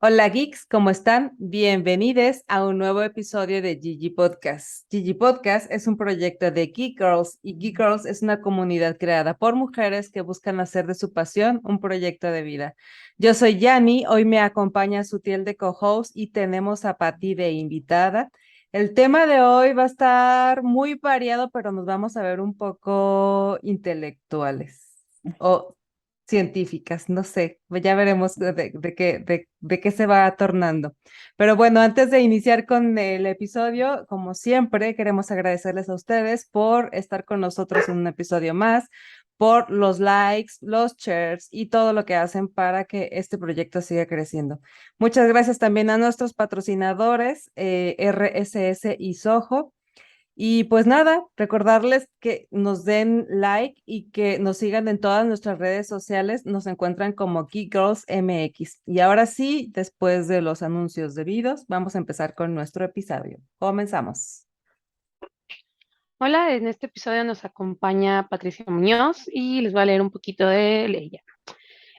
Hola geeks, ¿cómo están? Bienvenidos a un nuevo episodio de Gigi Podcast. Gigi Podcast es un proyecto de Geek Girls y Geek Girls es una comunidad creada por mujeres que buscan hacer de su pasión un proyecto de vida. Yo soy Yani, hoy me acompaña Sutiel de co-host y tenemos a Patti de invitada. El tema de hoy va a estar muy variado, pero nos vamos a ver un poco intelectuales o científicas, no sé, ya veremos de qué se va tornando. Pero bueno, antes de iniciar con el episodio, como siempre, queremos agradecerles a ustedes por estar con nosotros en un episodio más, por los likes, los shares y todo lo que hacen para que este proyecto siga creciendo. Muchas gracias también a nuestros patrocinadores, RSS y Soho. Y pues nada, recordarles que nos den like y que nos sigan en todas nuestras redes sociales. Nos encuentran como Geek Girls MX. Y ahora sí, después de los anuncios debidos, vamos a empezar con nuestro episodio. Comenzamos. Hola, en este episodio nos acompaña Patricia Muñoz y les voy a leer un poquito de ella.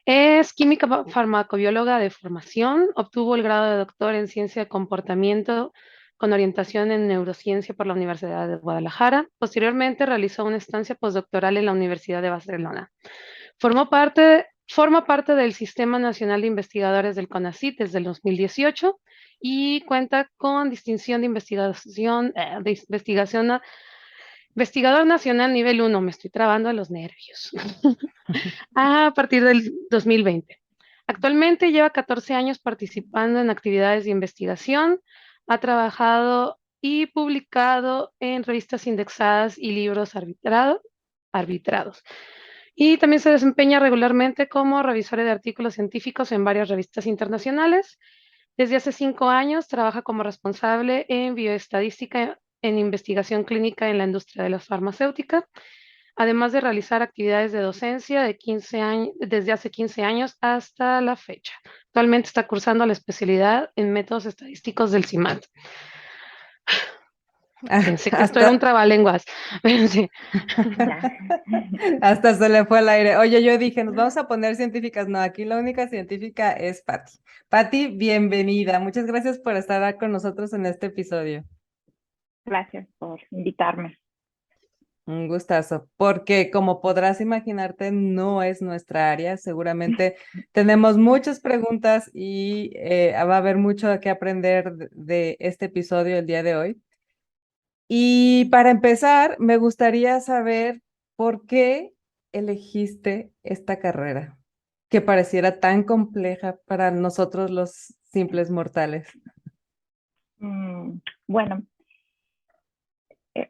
Es química farmacobióloga de formación, obtuvo el grado de doctor en ciencia de comportamiento con orientación en neurociencia por la Universidad de Guadalajara. Posteriormente realizó una estancia postdoctoral en la Universidad de Barcelona. Forma parte del Sistema Nacional de Investigadores del CONACYT desde el 2018 y cuenta con distinción de investigación. Investigador Nacional nivel 1, me estoy trabando a los nervios, a partir del 2020. Actualmente lleva 14 años participando en actividades de investigación, ha trabajado y publicado en revistas indexadas y libros arbitrados. Y también se desempeña regularmente como revisora de artículos científicos en varias revistas internacionales. Desde hace 5 años trabaja como responsable en bioestadística en investigación clínica en la industria de la farmacéutica, además de realizar actividades de docencia de 15 años, desde hace 15 años hasta la fecha. Actualmente está cursando la especialidad en métodos estadísticos del CIMAT. Pensé que esto era un Hasta, trabalenguas. Sí. Ya. hasta se le fue el aire. Oye, yo dije, nos vamos a poner científicas. No, aquí la única científica es Patti. Patti, bienvenida. Muchas gracias por estar con nosotros en este episodio. Gracias por invitarme. Un gustazo, porque como podrás imaginarte, no es nuestra área. Seguramente tenemos muchas preguntas y va a haber mucho que aprender de este episodio el día de hoy. Y para empezar, me gustaría saber por qué elegiste esta carrera, que pareciera tan compleja para nosotros los simples mortales. Mm, bueno, eh,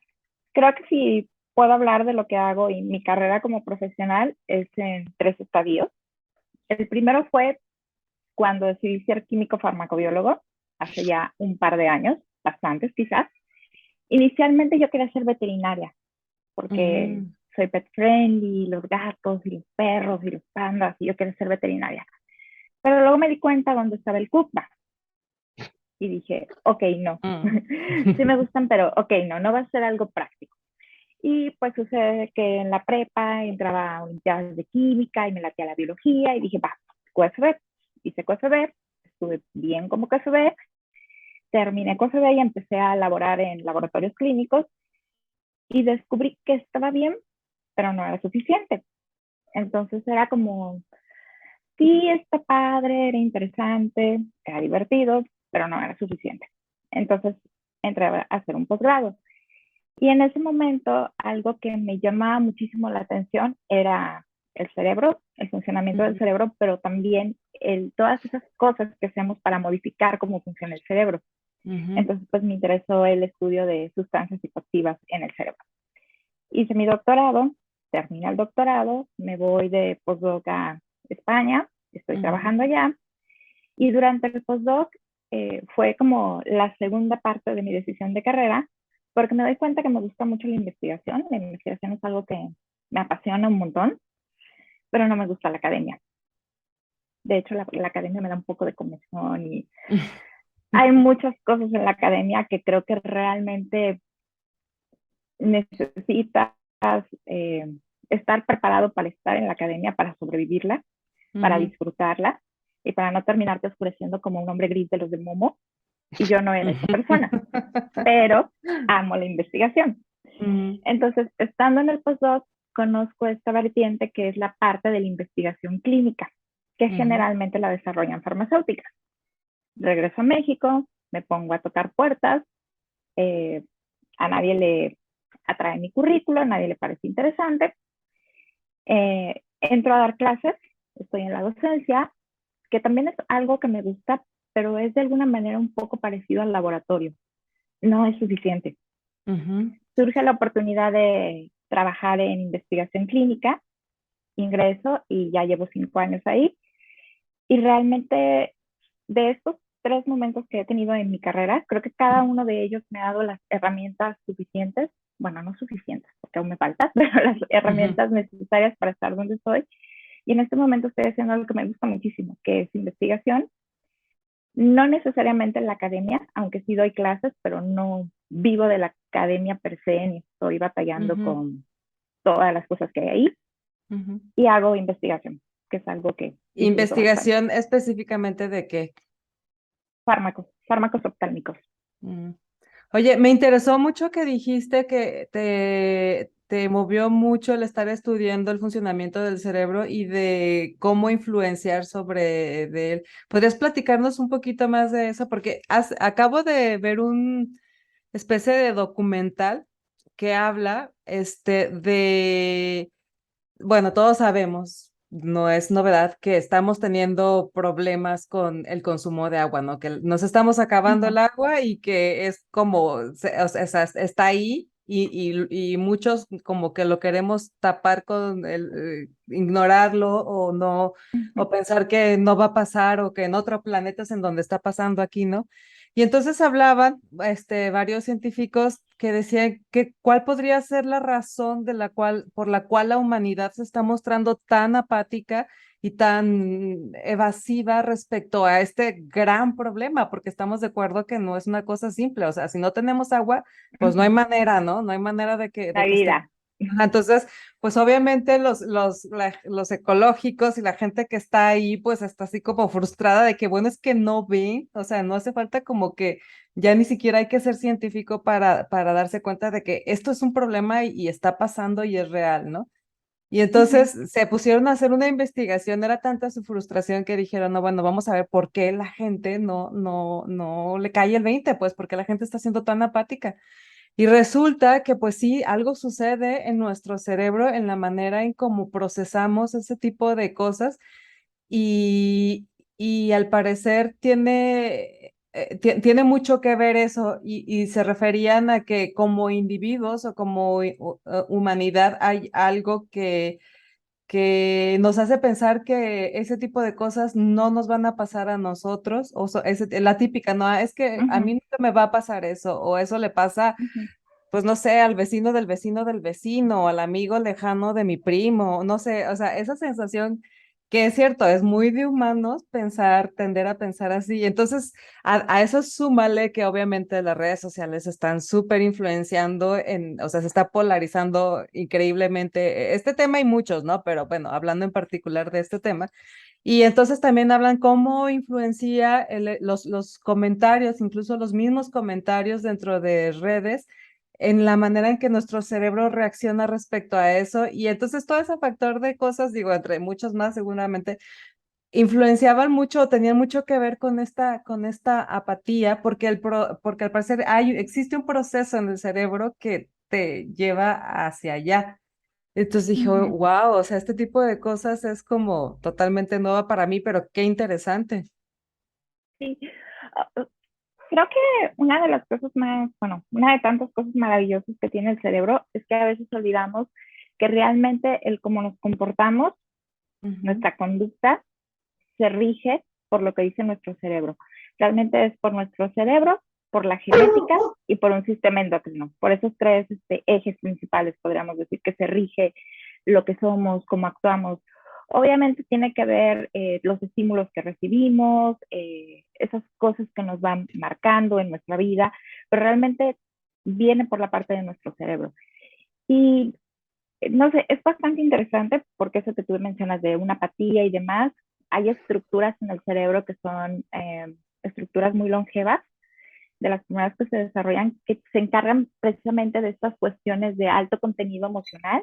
creo que si puedo hablar de lo que hago y mi carrera como profesional es en tres estadios. El primero fue cuando decidí ser químico farmacobiólogo, hace ya un par de años, bastantes quizás. Inicialmente yo quería ser veterinaria, porque Mm. soy pet friendly, los gatos y los perros y los pandas, y yo quería ser veterinaria. Pero luego me di cuenta dónde estaba el CUPA y dije, ok, no, Mm. sí me gustan, pero ok, no, no va a ser algo práctico. Y pues sucede que en la prepa entraba a unidades de química y me latía la biología y dije, va, QSB. Hice QSB, estuve bien como QSB, terminé QSB y empecé a laborar en laboratorios clínicos y descubrí que estaba bien, pero no era suficiente. Entonces era como, sí, está padre, era interesante, era divertido, pero no era suficiente. Entonces entré a hacer un posgrado. Y en ese momento, algo que me llamaba muchísimo la atención era el cerebro, el funcionamiento del Ujú, cerebro, pero también todas esas cosas que hacemos para modificar cómo funciona el cerebro. ujú. Entonces, pues me interesó el estudio de sustancias psicoactivas en el cerebro. Hice mi doctorado, terminé el doctorado, me voy de postdoc a España, estoy Ujú. trabajando allá, y durante el postdoc fue como la segunda parte de mi decisión de carrera, porque me doy cuenta que me gusta mucho la investigación es algo que me apasiona un montón, pero no me gusta la academia. De hecho, la academia me da un poco de comezón y hay muchas cosas en la academia que creo que realmente necesitas eh, estar preparado para estar en la academia, para sobrevivirla, para Ujú. disfrutarla. y para no terminarte oscureciendo como un hombre gris de los de Momo, y yo no era esa persona, pero amo la investigación. Entonces, estando en el postdoc, conozco esta vertiente que es la parte de la investigación clínica, que generalmente la desarrollan farmacéuticas. Regreso a México, me pongo a tocar puertas, a nadie le atrae mi currículo, a nadie le parece interesante. Entro a dar clases, estoy en la docencia, que también es algo que me gusta, pero es de alguna manera un poco parecido al laboratorio. No es suficiente. Surge la oportunidad de trabajar en investigación clínica, ingreso y ya llevo 5 años ahí. Y realmente de estos 3 momentos que he tenido en mi carrera, creo que cada uno de ellos me ha dado las herramientas suficientes, bueno, no suficientes, porque aún me faltan, pero las herramientas necesarias para estar donde estoy. Y en este momento estoy haciendo algo que me gusta muchísimo, que es investigación. No necesariamente en la academia, aunque sí doy clases, pero no vivo de la academia per se, ni estoy batallando con todas las cosas que hay ahí. Y hago investigación, que es algo que disfruto bastante. ¿Investigación específicamente de qué? Fármacos oftálmicos. Oye, me interesó mucho que dijiste que te movió mucho el estar estudiando el funcionamiento del cerebro y de cómo influenciar sobre de él. ¿Podrías platicarnos un poquito más de eso? Porque acabo de ver un especie de documental que habla de, bueno, todos sabemos, no es novedad que estamos teniendo problemas con el consumo de agua, ¿no? Que nos estamos acabando el agua y que es como, o sea, está ahí y muchos como que lo queremos tapar con ignorarlo o no, o pensar que no va a pasar o que en otro planeta es en donde está pasando aquí, ¿no? Y entonces hablaban varios científicos que decían que cuál podría ser la razón por la cual la humanidad se está mostrando tan apática y tan evasiva respecto a este gran problema, porque estamos de acuerdo que no es una cosa simple, o sea, si no tenemos agua, pues no hay manera, ¿no? No hay manera La que esté. vida. Ajá. Entonces, pues obviamente los ecológicos y la gente que está ahí, pues está así como frustrada de que, bueno, es que no ven, o sea, no hace falta como que ya ni siquiera hay que ser científico para darse cuenta de que esto es un problema y está pasando y es real, ¿no? Y entonces se pusieron a hacer una investigación, era tanta su frustración que dijeron, no, bueno, vamos a ver por qué la gente no le cae el 20, pues, porque la gente está siendo tan apática. Y resulta que pues sí, algo sucede en nuestro cerebro, en la manera en cómo procesamos ese tipo de cosas y al parecer tiene mucho que ver eso y se referían a que como individuos o como humanidad hay algo que nos hace pensar que ese tipo de cosas no nos van a pasar a nosotros, la típica, no, es que a mí nunca me va a pasar eso, o eso le pasa pues no sé, al vecino del vecino del vecino, o al amigo lejano de mi primo, no sé, o sea, esa sensación que es cierto, es muy de humanos tender a pensar así. Entonces, a eso súmale que obviamente las redes sociales están súper influenciando o sea, se está polarizando increíblemente este tema y muchos, ¿no? Pero bueno, hablando en particular de este tema. Y entonces también hablan cómo influencia los comentarios, incluso los mismos comentarios dentro de redes en la manera en que nuestro cerebro reacciona respecto a eso. Y entonces todo ese factor de cosas, digo, entre muchos más seguramente, influenciaban mucho o tenían mucho que ver con esta apatía, porque al parecer existe un proceso en el cerebro que te lleva hacia allá. Entonces dije, wow, o sea, este tipo de cosas es como totalmente nueva para mí, pero qué interesante. Sí. Creo que una de las cosas más, bueno, una de tantas cosas maravillosas que tiene el cerebro es que a veces olvidamos que realmente el cómo nos comportamos, nuestra conducta, se rige por lo que dice nuestro cerebro. Realmente es por nuestro cerebro, por la genética y por un sistema endocrino. Por esos 3 ejes principales, podríamos decir, que se rige lo que somos, cómo actuamos. Obviamente tiene que ver los estímulos que recibimos, esas cosas que nos van marcando en nuestra vida, pero realmente viene por la parte de nuestro cerebro. Y no sé, es bastante interesante porque eso que tú mencionas de una apatía y demás, hay estructuras en el cerebro que son estructuras muy longevas, de las primeras que se desarrollan, que se encargan precisamente de estas cuestiones de alto contenido emocional,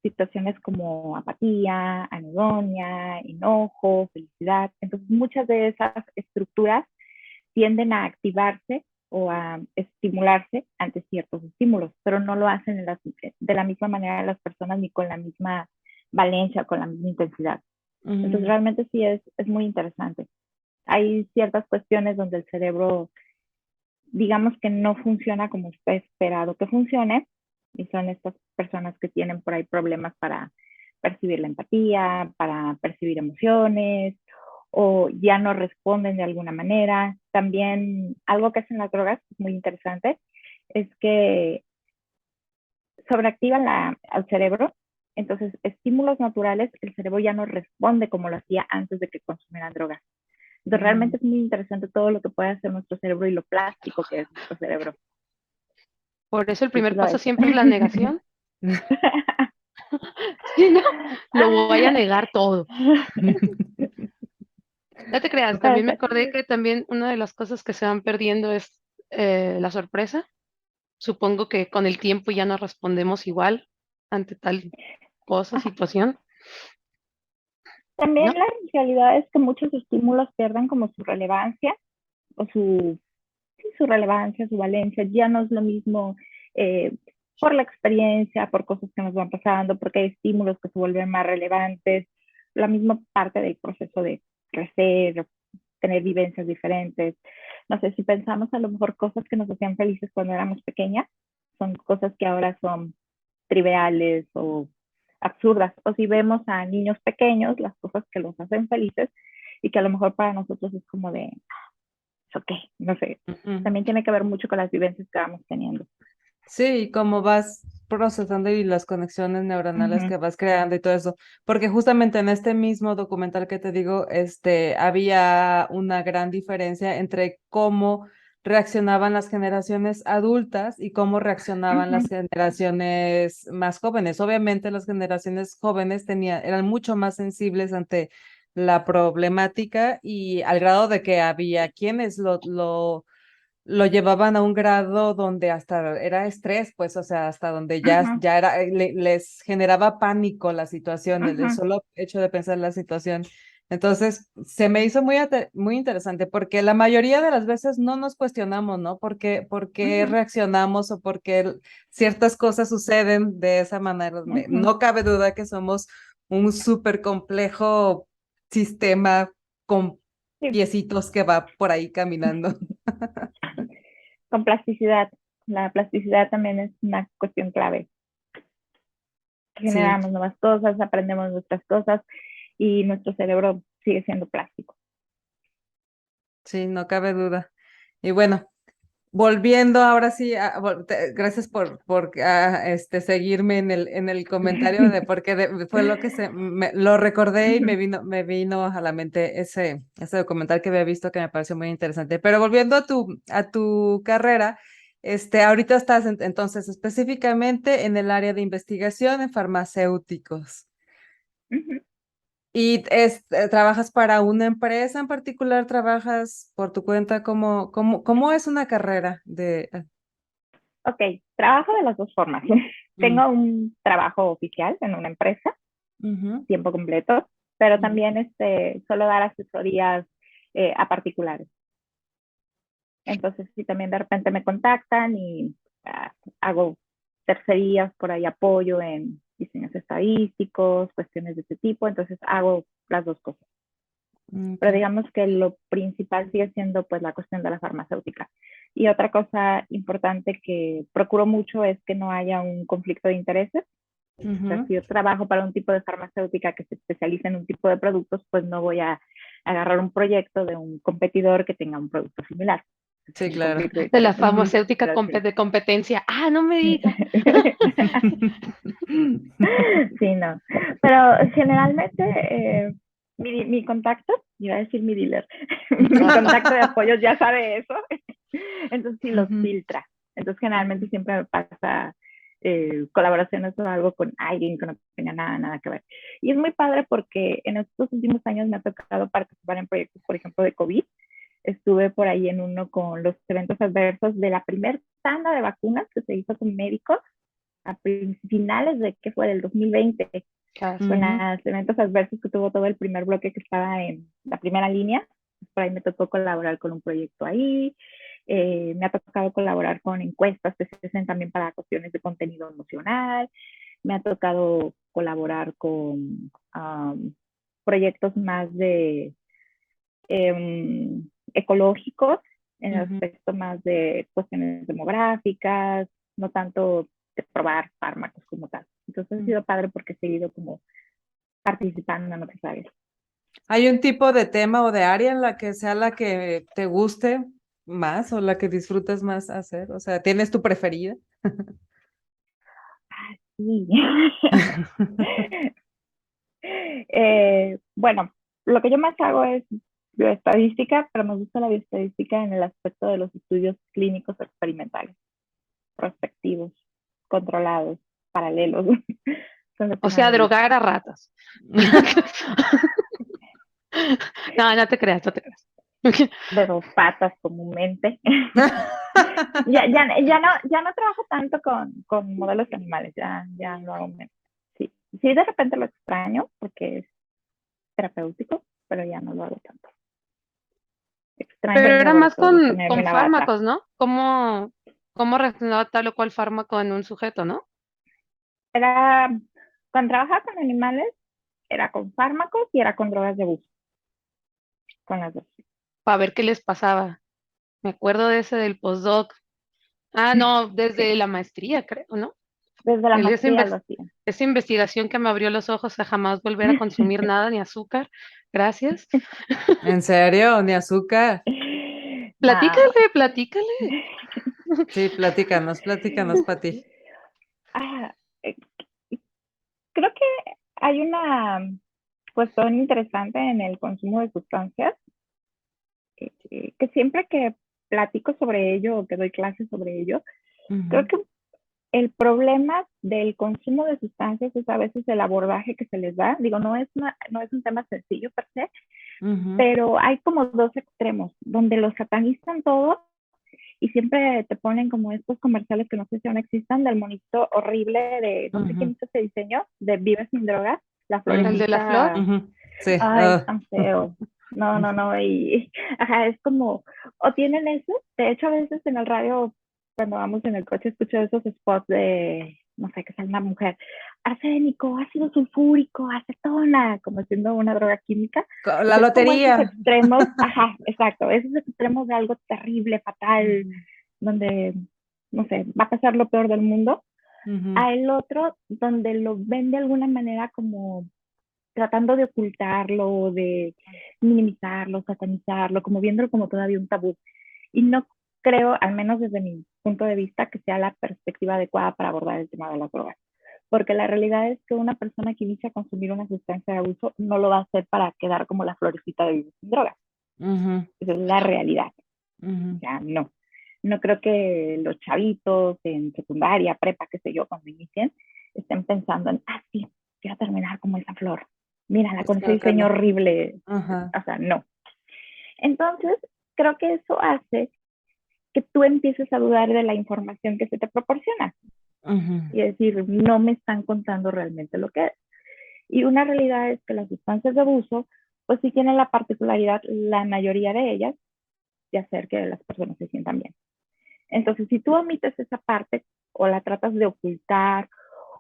situaciones como apatía, anedonia, enojo, felicidad. Entonces, muchas de esas estructuras tienden a activarse o a estimularse ante ciertos estímulos, pero no lo hacen de la misma manera las personas ni con la misma valencia o con la misma intensidad. Entonces, realmente sí es muy interesante. Hay ciertas cuestiones donde el cerebro, digamos que no funciona como está esperado que funcione, y son estas personas que tienen por ahí problemas para percibir la empatía, para percibir emociones, o ya no responden de alguna manera. También algo que hacen las drogas, que es muy interesante, es que sobreactivan al cerebro. Entonces, estímulos naturales, el cerebro ya no responde como lo hacía antes de que consumieran drogas. Entonces, realmente es muy interesante todo lo que puede hacer nuestro cerebro y lo plástico que es nuestro cerebro. Por eso el Sí, primer lo paso es. siempre es la negación. Sí, ¿no? Lo voy a negar todo. No te creas, Puede también me ser. acordé que también una de las cosas que se van perdiendo es la sorpresa. Supongo que con el tiempo ya no respondemos igual ante tal cosa, situación, También ¿no? la realidad es que muchos estímulos pierden como su relevancia o su relevancia, su valencia. Ya no es lo mismo eh, por la experiencia, por cosas que nos van pasando, porque hay estímulos que se vuelven más relevantes, la misma parte del proceso de crecer, tener vivencias diferentes. No sé, si pensamos a lo mejor cosas que nos hacían felices cuando éramos pequeñas, son cosas que ahora son triviales o absurdas. O si vemos a niños pequeños, las cosas que los hacen felices y que a lo mejor para nosotros es como de, ok, no sé. También tiene que ver mucho con las vivencias que vamos teniendo. Sí, cómo vas procesando y las conexiones neuronales Ujú, que vas creando y todo eso. Porque justamente en este mismo documental que te digo, había una gran diferencia entre cómo reaccionaban las generaciones adultas y cómo reaccionaban las ujú, generaciones más jóvenes. Obviamente las generaciones jóvenes eran mucho más sensibles ante la problemática y al grado de que había quienes lo llevaban a un grado donde hasta era estrés, pues, o sea, hasta donde ujú, ya era, les generaba pánico la situación, el ujú, solo hecho de pensar la situación. Entonces, se me hizo muy interesante porque la mayoría de las veces no nos cuestionamos, ¿no? Por qué ujú, reaccionamos o por qué ciertas cosas suceden de esa manera? ujú. No cabe duda que somos un súper complejo sistema con Sí, piecitos que va por ahí caminando. con plasticidad. La plasticidad también es una cuestión clave. Sí. Generamos nuevas cosas, aprendemos nuestras cosas y nuestro cerebro sigue siendo plástico. Sí, no cabe duda. Y bueno, volviendo ahora sí, gracias por seguirme en el comentario de porque fue lo que lo recordé y me vino a la mente ese documental que había visto que me pareció muy interesante. Pero volviendo a tu carrera, ahorita estás entonces específicamente en el área de investigación en farmacéuticos. ¿Y trabajas para una empresa en particular? ¿Trabajas por tu cuenta? ¿Cómo es una carrera de... Ok, trabajo de las dos formas. Mm, Tengo un trabajo oficial en una empresa, ujú, tiempo completo, pero ujú, también suelo dar asesorías a particulares. Entonces, sí, también de repente me contactan y hago tercerías por ahí, apoyo en diseños estadísticos, cuestiones de ese tipo. Entonces, hago las dos cosas. Pero ok. digamos que lo principal sigue siendo pues la cuestión de la farmacéutica. Y otra cosa importante que procuro mucho es que no haya un conflicto de intereses. O sea, Ujú. si yo trabajo para un tipo de farmacéutica que se especializa en un tipo de productos, pues no voy a agarrar un proyecto de un competidor que tenga un producto similar. Es Sí, un claro. conflicto de De la intereses. farmacéutica Pero sí. de competencia. Ah, no me digas. Sí, no. Pero generalmente mi contacto, iba a decir mi dealer, mi contacto de apoyo ya sabe eso, entonces sí los Ujú. filtra. Entonces generalmente siempre me pasa colaboraciones o algo con alguien que no tenga nada que ver. Y es muy padre porque en estos últimos años me ha tocado participar en proyectos, por ejemplo, de COVID. Estuve por ahí en uno con los eventos adversos de la primera tanda de vacunas que se hizo con médicos a finales de, ¿qué fue? Del 2020, con los eventos adversos que tuvo todo el primer bloque que estaba en la primera línea. Por ahí me tocó colaborar con un proyecto ahí. Me ha tocado colaborar con encuestas que se hacen también para cuestiones de contenido emocional. Me ha tocado colaborar con proyectos más de ecológicos, en el aspecto más de cuestiones demográficas, no tanto de probar fármacos como tal. Entonces ha sido padre porque he seguido como participando en otras áreas. ¿Hay un tipo de tema o de área en la que sea la que te guste más o la que disfrutes más hacer? O sea, ¿tienes tu preferida? Sí. Bueno, lo que yo más hago es bioestadística, pero me gusta la bioestadística en el aspecto de los estudios clínicos experimentales, prospectivos, controlados, paralelos. Son los que O más sea, me gustan. drogar a ratas. No, no te creas, no te creas. De dos patas comúnmente. Ya no trabajo tanto con modelos animales, ya lo hago menos. Sí, sí, de repente lo extraño porque es terapéutico, pero ya no lo hago tanto. Extraño Pero el era más laboratorio, con ponerme una bata. fármacos, ¿no? ¿Cómo reaccionaba tal o cual fármaco en un sujeto, ¿no? Era, cuando trabajaba con animales, era con fármacos y era con drogas de abuso, con las dos. Para ver qué les pasaba. Me acuerdo de ese del postdoc. Ah, no, desde Sí, la maestría, creo, ¿no? desde la Esa, maestría lo hacía. esa investigación que me abrió los ojos a jamás volver a consumir nada ni azúcar. Gracias. ¿En serio? ¿Ni azúcar? No. Platícale, platícale. Sí, platícanos, Pati. Ah, eh, creo que hay una cuestión interesante en el consumo de sustancias, que siempre que platico sobre ello o que doy clases sobre ello, creo que el problema del consumo de sustancias es a veces el abordaje que se les da. Digo, no es un tema sencillo per se, pero hay como dos extremos, donde lo satanizan todo y siempre te ponen como estos comerciales que no sé si aún existan, del monito horrible de, no sé quién hizo ese diseño, de Vive sin drogas, la El de la flor. florecita. Sí. Ay, es tan feo. No, no, no, y ajá, es como, o tienen eso, de hecho a veces en el radio, cuando vamos en el coche, escucho esos spots de, no sé, que sale una mujer, arsénico, ácido sulfúrico, acetona, como siendo una droga química. O La sea, es como esos lotería. extremos, ajá, exacto, esos extremos de algo terrible, fatal, donde, no sé, va a pasar lo peor del mundo, a el otro donde lo ven de alguna manera como tratando de ocultarlo, de minimizarlo, satanizarlo, como viéndolo como todavía un tabú. Y no creo, al menos desde mi punto de vista, que sea la perspectiva adecuada para abordar el tema de las drogas. Porque la realidad es que una persona que inicia a consumir una sustancia de abuso no lo va a hacer para quedar como la florecita de vivir sin drogas. Esa es la realidad. O sea, no. No creo que los chavitos en secundaria, prepa, qué sé yo, cuando inicien, estén pensando en, sí, quiero terminar como esa flor. Mírala Pues con ese creo que diseño no. horrible. Ajá. O sea, no. Entonces, creo que eso hace que tú empieces a dudar de la información que se te proporciona y decir, no me están contando realmente lo que es. Y una realidad es que las sustancias de abuso, pues sí tienen la particularidad, la mayoría de ellas, de hacer que las personas se sientan bien. Entonces, si tú omites esa parte o la tratas de ocultar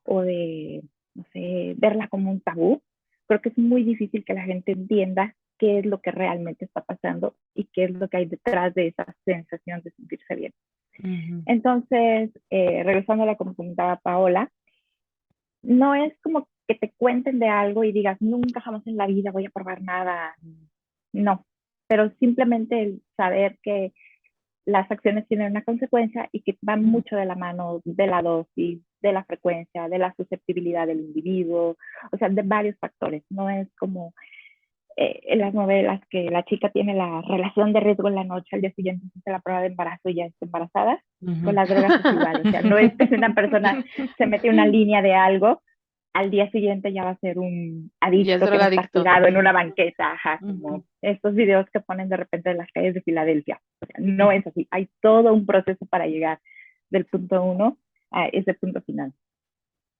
o de, no sé, verla como un tabú, creo que es muy difícil que la gente entienda qué es lo que realmente está pasando y qué es lo que hay detrás de esa sensación de sentirse bien. Entonces, regresando a lo que me comentaba Paola, no es como que te cuenten de algo y digas, nunca jamás en la vida voy a probar nada. No, pero simplemente el saber que las acciones tienen una consecuencia y que van mucho de la mano de la dosis, de la frecuencia, de la susceptibilidad del individuo, o sea, de varios factores. No es como en las novelas que la chica tiene la relación de riesgo en la noche, al día siguiente se hace la prueba de embarazo y ya está embarazada. Con las drogas es igual, o sea, no es que si una persona se mete una línea de algo, al día siguiente ya va a ser un Ya es adicto que va a estar drogadicto. tirado en una banqueta, ajá, Ujú. como estos videos que ponen de repente en las calles de Filadelfia. O sea, no es así, hay todo un proceso para llegar del punto uno a ese punto final.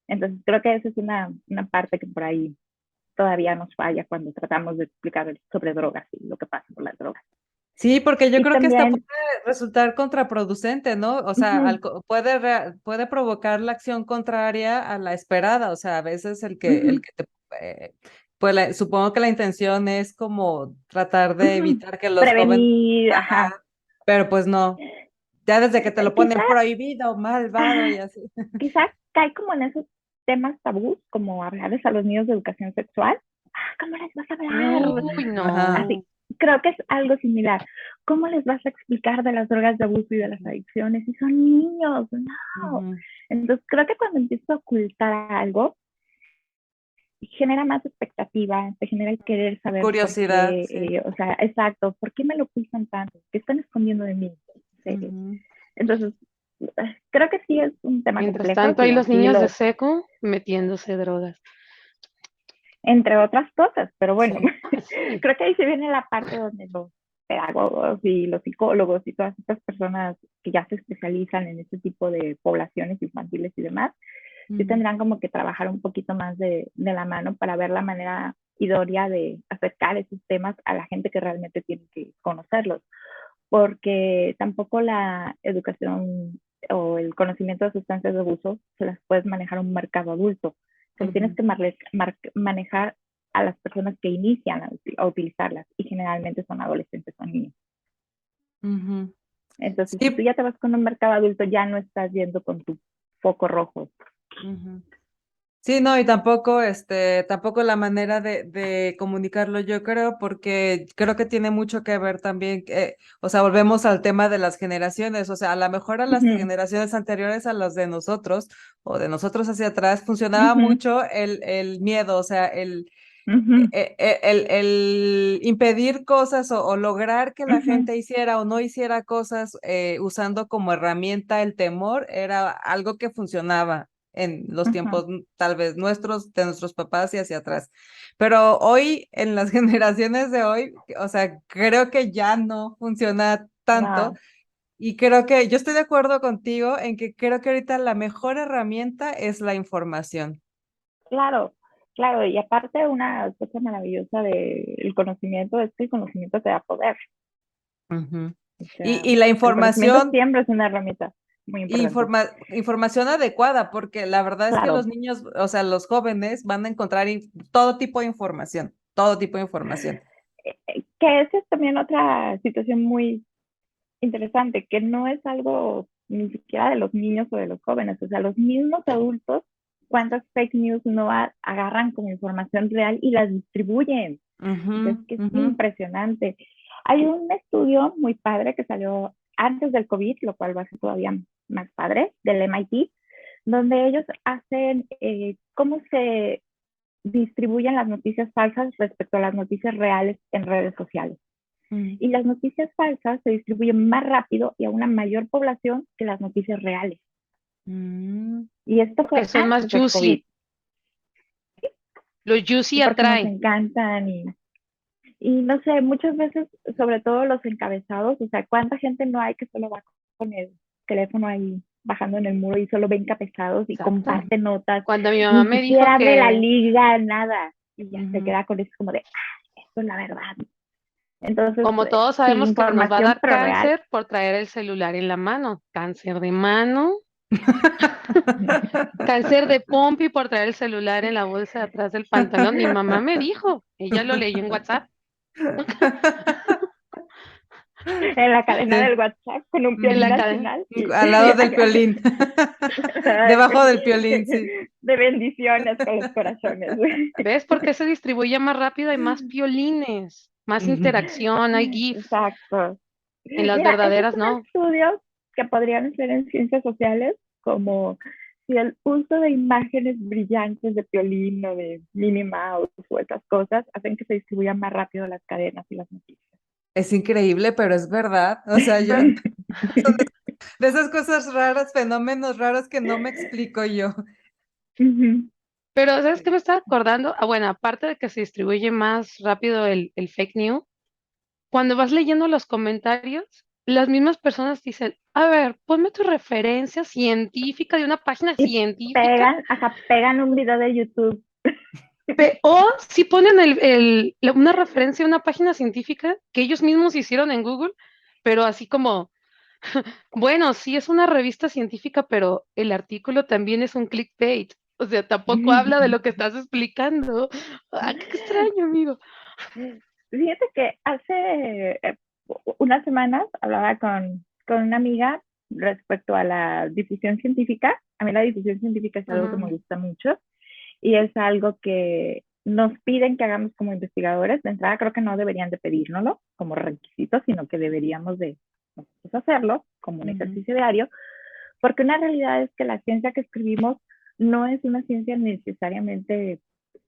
Entonces creo que esa es una parte que por ahí todavía nos falla cuando tratamos de explicar sobre drogas y lo que pasa con las drogas. Sí, porque yo Y creo que hasta puede también, resultar contraproducente, ¿no? O sea, uh-huh, puede provocar la acción contraria a la esperada. O sea, a veces el uh-huh, que te, pues supongo que la intención es como tratar de uh-huh, evitar que los jóvenes, prevenir, ajá. ajá, pero pues no. Ya desde que te lo Quizá, ponen prohibido, malvado y ajá, así. quizá cae como en esos temas tabús, como hablarles a los niños de educación sexual. Ah, ¿cómo les vas a hablar? Uy, Ajá. Así, no. creo que es algo similar. ¿Cómo les vas a explicar de las drogas de abuso y de las adicciones si son niños? No. Ujú. Entonces, creo que cuando empiezas a ocultar algo, genera más expectativa, te genera el querer saber por Curiosidad, qué, sí. o sea, exacto, ¿por qué me lo ocultan tanto? ¿Qué están escondiendo de mí? Sí. Ujú. Entonces, creo que sí es un tema Mientras complejo, tanto, hay digo, los sí, niños de seco metiéndose drogas. entre otras cosas, pero bueno, Sí. Sí. creo que ahí se viene la parte donde los pedagogos y los psicólogos y todas estas personas que ya se especializan en este tipo de poblaciones infantiles y demás, sí Ujú. tendrán como que trabajar un poquito más de la mano para ver la manera idónea de acercar esos temas a la gente que realmente tiene que conocerlos, porque tampoco la educación o el conocimiento de sustancias de abuso se las puedes manejar a un mercado adulto, se lo tienes Ujú. que manejar a las personas que inician a utilizarlas y generalmente son adolescentes o niños. Ujú. Entonces, si tú Sí. ya te vas con un mercado adulto, ya no estás yendo con tu foco rojo. Ujú. Sí, no, y tampoco, tampoco la manera de comunicarlo, yo creo, porque creo que tiene mucho que ver también, o sea, volvemos al tema de las generaciones, o sea, a lo mejor a Uh las -huh, generaciones anteriores a las de nosotros, o de nosotros hacia atrás, funcionaba uh -huh, mucho el miedo, o sea, uh -huh, el impedir cosas o lograr que uh la -huh. gente hiciera o no hiciera cosas usando como herramienta el temor, era algo que funcionaba en los Uh -huh. tiempos tal vez nuestros, de nuestros papás y hacia atrás. Pero hoy, en las generaciones de hoy, o sea, creo que ya no funciona tanto. No, Y creo que yo estoy de acuerdo contigo en que creo que ahorita la mejor herramienta es la información. claro, claro, y aparte una cosa maravillosa del conocimiento es que el conocimiento te da poder. Ujú. O sea, Y la el conocimiento información, siempre es una herramienta muy importante. información adecuada, porque la verdad es que los Claro, niños, o sea, los jóvenes van a encontrar todo tipo de información, todo tipo de información. que esa es también otra situación muy interesante, que no es algo ni siquiera de los niños o de los jóvenes, o sea, los mismos adultos, cuántas fake news no agarran como información real y las distribuyen. Ujú, O sea, es que es ujú, impresionante. Hay un estudio muy padre que salió antes del COVID, lo cual va a ser todavía más padre, del MIT, donde ellos hacen cómo se distribuyen las noticias falsas respecto a las noticias reales en redes sociales. mm, Y las noticias falsas se distribuyen más rápido y a una mayor población que las noticias reales. mm. Y esto Porque fue son más antes del COVID, juicy. Lo juicy porque nos atrae. encantan y no sé, muchas veces, sobre todo los encabezados, o sea, ¿cuánta gente no hay que solo va con el teléfono ahí bajando en el muro y solo ve encabezados y Exacto. comparte notas, Cuando mi mamá ni me dijo siquiera abre la que, liga, nada, y ya se Ujú. queda con eso como de, esto es la verdad. Entonces, como todos sí, sabemos que nos va a información, dar pero real. cáncer por traer el celular en la mano, cáncer de mano, cáncer de pompi por traer el celular en la bolsa de atrás del pantalón. Mi mamá me dijo, ella lo leyó en WhatsApp. En la cadena Sí. del WhatsApp con un En piolín la al cadena. final y Al lado del piolín. Debajo del piolín, sí. de bendiciones con los corazones. ¿Ves por qué se distribuye más rápido? Hay más piolines, más Ujú. interacción, hay GIF. Exacto. En las Mira, esos verdaderas son no. estudios que podrían ser en ciencias sociales, como si el uso de imágenes brillantes de Piolín o de Minnie Mouse o esas cosas hacen que se distribuyan más rápido las cadenas y las noticias. Es increíble, pero es verdad. O sea, yo, de esas cosas raras, fenómenos raros que no me explico yo. Ujú. Pero, ¿sabes qué me estaba acordando? Ah, bueno, aparte de que se distribuye más rápido el fake news, cuando vas leyendo los comentarios, las mismas personas dicen, a ver, ponme tu referencia científica de una página Y científica, pegan un video de YouTube. o si ponen una referencia a una página científica que ellos mismos hicieron en Google, pero así como, bueno, sí es una revista científica, pero el artículo también es un clickbait. O sea, tampoco habla de lo que estás explicando. Ah, qué extraño, amigo. Fíjate que hace unas semanas hablaba con una amiga respecto a la difusión científica. A mí la difusión científica es algo que me Ujú, gusta mucho y es algo que nos piden que hagamos como investigadores. De entrada creo que no deberían de pedírnoslo como requisito, sino que deberíamos de nosotros hacerlo como un Ujú, ejercicio diario, porque una realidad es que la ciencia que escribimos no es una ciencia necesariamente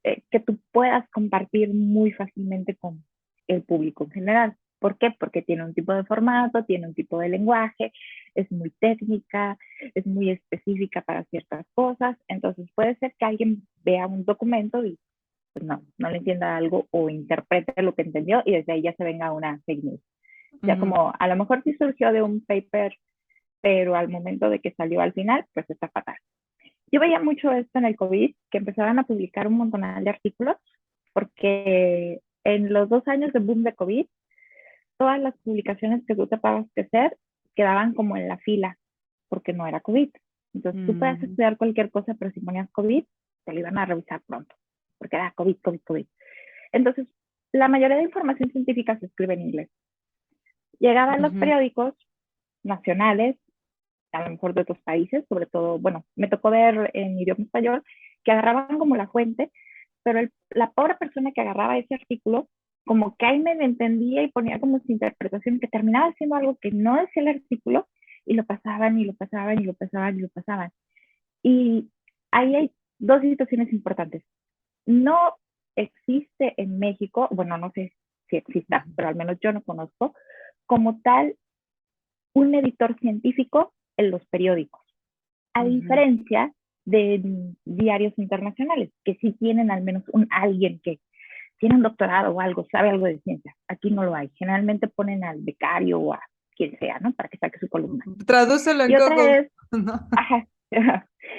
que tú puedas compartir muy fácilmente con el público en general. ¿Por qué? Porque tiene un tipo de formato, tiene un tipo de lenguaje, es muy técnica, es muy específica para ciertas cosas. Entonces puede ser que alguien vea un documento y pues no le entienda algo o interprete lo que entendió y desde ahí ya se venga una fake news. Ya ujú, como a lo mejor sí surgió de un paper, pero al momento de que salió al final, pues está fatal. Yo veía mucho esto en el COVID, que empezaban a publicar un montón de artículos, porque en los 2 años de boom de COVID, todas las publicaciones que tú te pagas que hacer quedaban como en la fila, porque no era COVID. Entonces tú puedes ujú, estudiar cualquier cosa, pero si ponías COVID, te lo iban a revisar pronto, porque era COVID, COVID, COVID. Entonces, la mayoría de información científica se escribe en inglés. Llegaban los ujú, periódicos nacionales, a lo mejor de otros países, sobre todo, bueno, me tocó ver en idioma español, que agarraban como la fuente, pero la pobre persona que agarraba ese artículo, como que ahí me entendía y ponía como su interpretación, que terminaba haciendo algo que no decía el artículo, y lo pasaban y lo pasaban y lo pasaban y lo pasaban. Y ahí hay dos situaciones importantes. No existe en México, bueno, no sé si exista, pero al menos yo no conozco, como tal, un editor científico en los periódicos, a ujú. diferencia de diarios internacionales, que sí tienen al menos alguien que tiene un doctorado o algo, sabe algo de ciencia. Aquí no lo hay. Generalmente ponen al becario o a quien sea, ¿no? Para que saque su columna. Tradúcelo en Y otra Google, es, ¿no? ajá,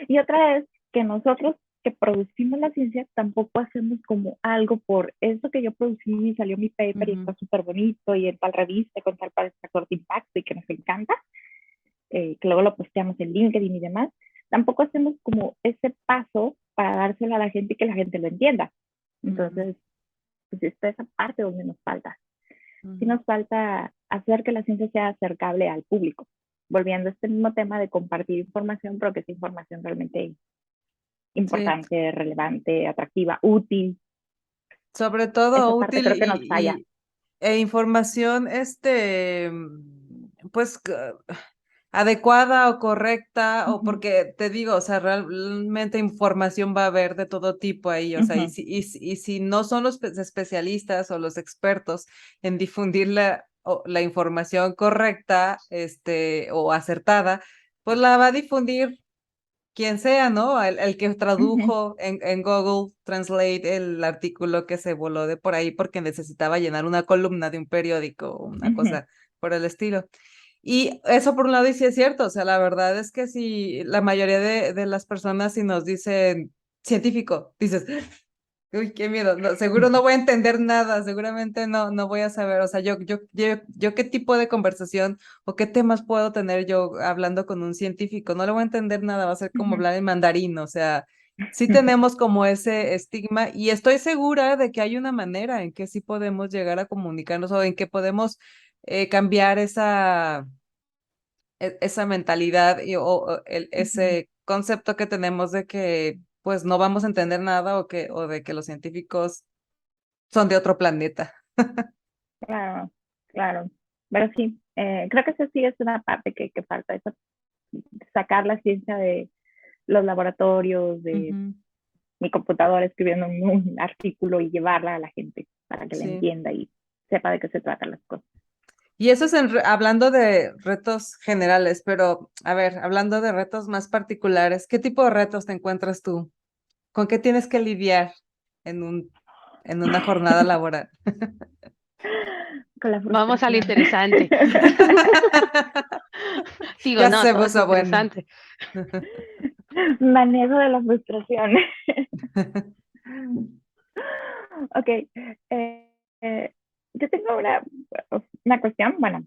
y otra es que nosotros que producimos la ciencia tampoco hacemos como algo por eso que yo producí y salió mi paper y Ujú, está súper bonito y en tal revista con tal factor de impacto y que nos encanta, que luego lo posteamos en LinkedIn y demás, tampoco hacemos como ese paso para dárselo a la gente y que la gente lo entienda. ujú, Entonces, pues esta es esa parte donde nos falta. Sí ujú. nos falta hacer que la ciencia sea acercable al público, volviendo a este mismo tema de compartir información, pero que sea información realmente Sí, importante, relevante, atractiva, útil. sobre todo Esa parte útil creo que nos falla. e información, pues adecuada o correcta, Uh o -huh, porque te digo, o sea, realmente información va a haber de todo tipo ahí, o uh sea, -huh, y si no son los especialistas o los expertos en difundir la información correcta, o acertada, pues la va a difundir quien sea, ¿no? El que uh -huh, tradujo en Google Translate el artículo que se voló de por ahí porque necesitaba llenar una columna de un periódico o uh una -huh. cosa por el estilo. Y eso por un lado y sí es cierto, o sea, la verdad es que si la mayoría de las personas si nos dicen científico, dices, uy, qué miedo, seguro no voy a entender nada, seguramente no voy a saber, o sea, yo qué tipo de conversación o qué temas puedo tener yo hablando con un científico, no le voy a entender nada, va a ser como hablar en mandarín, o sea, sí tenemos como ese estigma y estoy segura de que hay una manera en que sí podemos llegar a comunicarnos o en que podemos cambiar esa mentalidad ese concepto que tenemos de que pues no vamos a entender nada o de que los científicos son de otro planeta. Claro, claro. Pero sí, creo que eso sí es una parte que falta, eso, sacar la ciencia los laboratorios, de Ujú, mi computadora escribiendo un artículo y llevarla a la gente para que la sí. entienda y sepa de qué se tratan las cosas. Y eso es hablando de retos generales, pero a ver, hablando de retos más particulares, ¿qué tipo de retos te encuentras tú? ¿Con qué tienes que lidiar en en una jornada laboral? Con la Vamos a lo frustración. interesante. Digo, Ya no, se todo es puso bueno. interesante. Manejo de la frustración. Ok, eh, yo tengo una cuestión, bueno,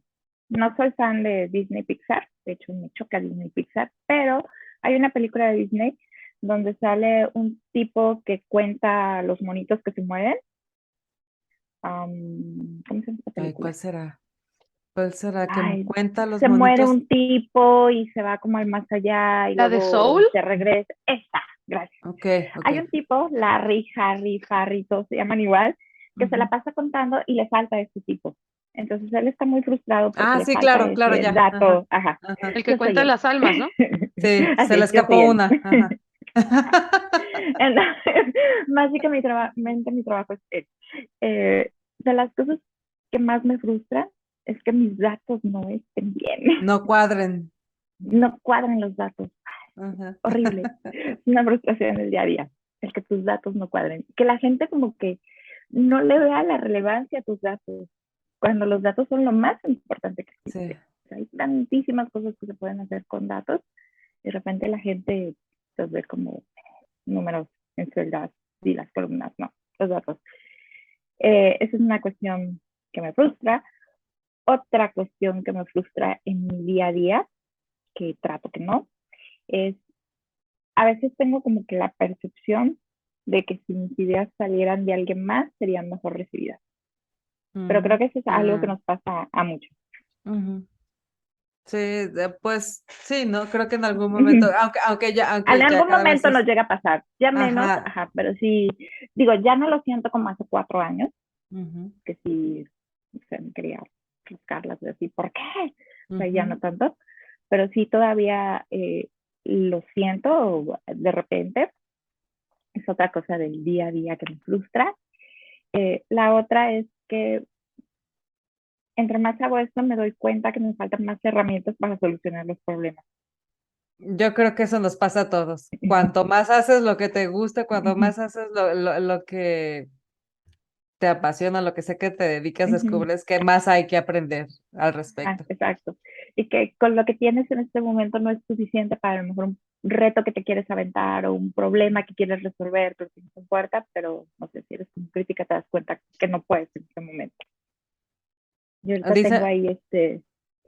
no soy fan de Disney Pixar, de hecho me choca Disney Pixar, pero hay una película de Disney donde sale un tipo que cuenta los monitos que se mueren. ¿Cómo se llama esta Ay, ¿cuál película? será? ¿Cuál será que Ay, cuenta los se muere monitos? un tipo y se va como al más allá y La de luego Soul, se regresa. Esta, gracias. Ok, ok. Hay un tipo, Larry, Harry, Farry, todos se llaman igual, que se la Ujú. pasa contando y le falta este tipo. Entonces él está muy frustrado porque Ah, le sí, falta claro, claro, ese ya. Ajá, dato. Ajá, ajá. el que yo soy cuenta él. las almas, ¿no? Sí, se le Así, yo soy escapó él. una. Ajá. Entonces, básicamente mi trabajo es él. De las cosas que más me frustran es que mis datos no estén bien. No cuadren. No cuadran los datos. Ajá. Horrible. Es una frustración del día a día, el que tus datos no cuadren. Que la gente como que no le vea la relevancia a tus datos, cuando los datos son lo más importante que Sí. existe. Hay tantísimas cosas que se pueden hacer con datos y de repente la gente los ve como números en celdas y las columnas, no, los datos. Esa es una cuestión que me frustra. Otra cuestión que me frustra en mi día a día, que trato que no, es a veces tengo como que la percepción de que si mis ideas salieran de alguien más, serían mejor recibidas. Pero creo Mm, que eso es algo que ah, nos pasa a muchos. ujú. Sí, pues sí, ¿no? Creo que en algún momento, En aunque ya algún cada vez momento es, nos llega a pasar, ya menos, ajá. ajá, pero sí, digo, ya no lo siento como hace 4 años, Ujú, que sí, o sea, me quería buscarlas y así, ¿por qué? O sea, ya no ujú. tanto, pero sí todavía lo siento de repente, es otra cosa del día a día que me frustra. La otra es que entre más hago esto, me doy cuenta que me faltan más herramientas para solucionar los problemas. Yo creo que eso nos pasa a todos. Cuanto más haces lo que te gusta, cuanto más haces lo que te apasiona, lo que sé que te dedicas, descubres que más hay que aprender al Ah, respecto. exacto. Y que con lo que tienes en este momento no es suficiente para a lo mejor un reto que te quieres aventar o un problema que quieres resolver, pero tienes en puerta, pero no sé, si eres un crítica te das cuenta que no puedes en este momento. Yo ahorita tengo Dice, ahí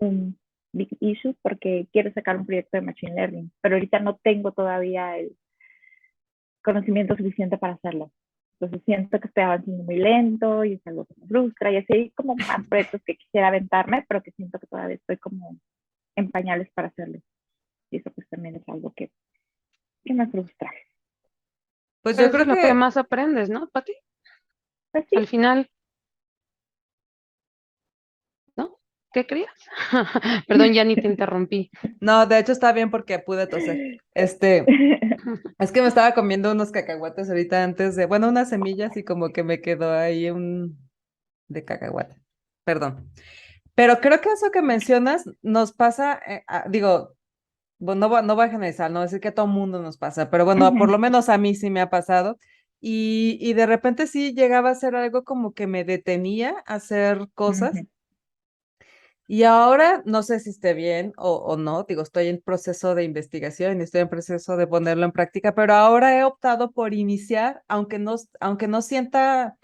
un big issue porque quiero sacar un proyecto de Machine Learning, pero ahorita no tengo todavía el conocimiento suficiente para hacerlo. Entonces siento que estoy avanzando muy lento y es algo que me frustra y así hay como más proyectos que quisiera aventarme, pero que siento que todavía estoy como en pañales para hacerlo. Y eso pues también es algo que me frustra. pues Pero yo eso es creo lo que que, más aprendes, ¿no, Pati? Pues sí. Al final, ¿no? ¿Qué creías? Perdón, ya ni te interrumpí. no, de hecho está bien porque pude toser. Es que me estaba comiendo unos cacahuates ahorita antes de, bueno, unas semillas y como que me quedó ahí un de cacahuate. Perdón. Pero creo que eso que mencionas nos pasa, digo, bueno, no voy a generalizar, no voy a decir que a todo mundo nos pasa, pero bueno, por lo menos a mí sí me ha pasado. Y de repente sí llegaba a ser algo como que me detenía a hacer cosas. Y ahora no sé si esté bien o no, digo, estoy en proceso de investigación y estoy en proceso de ponerlo en práctica, pero ahora he optado por iniciar, aunque no sienta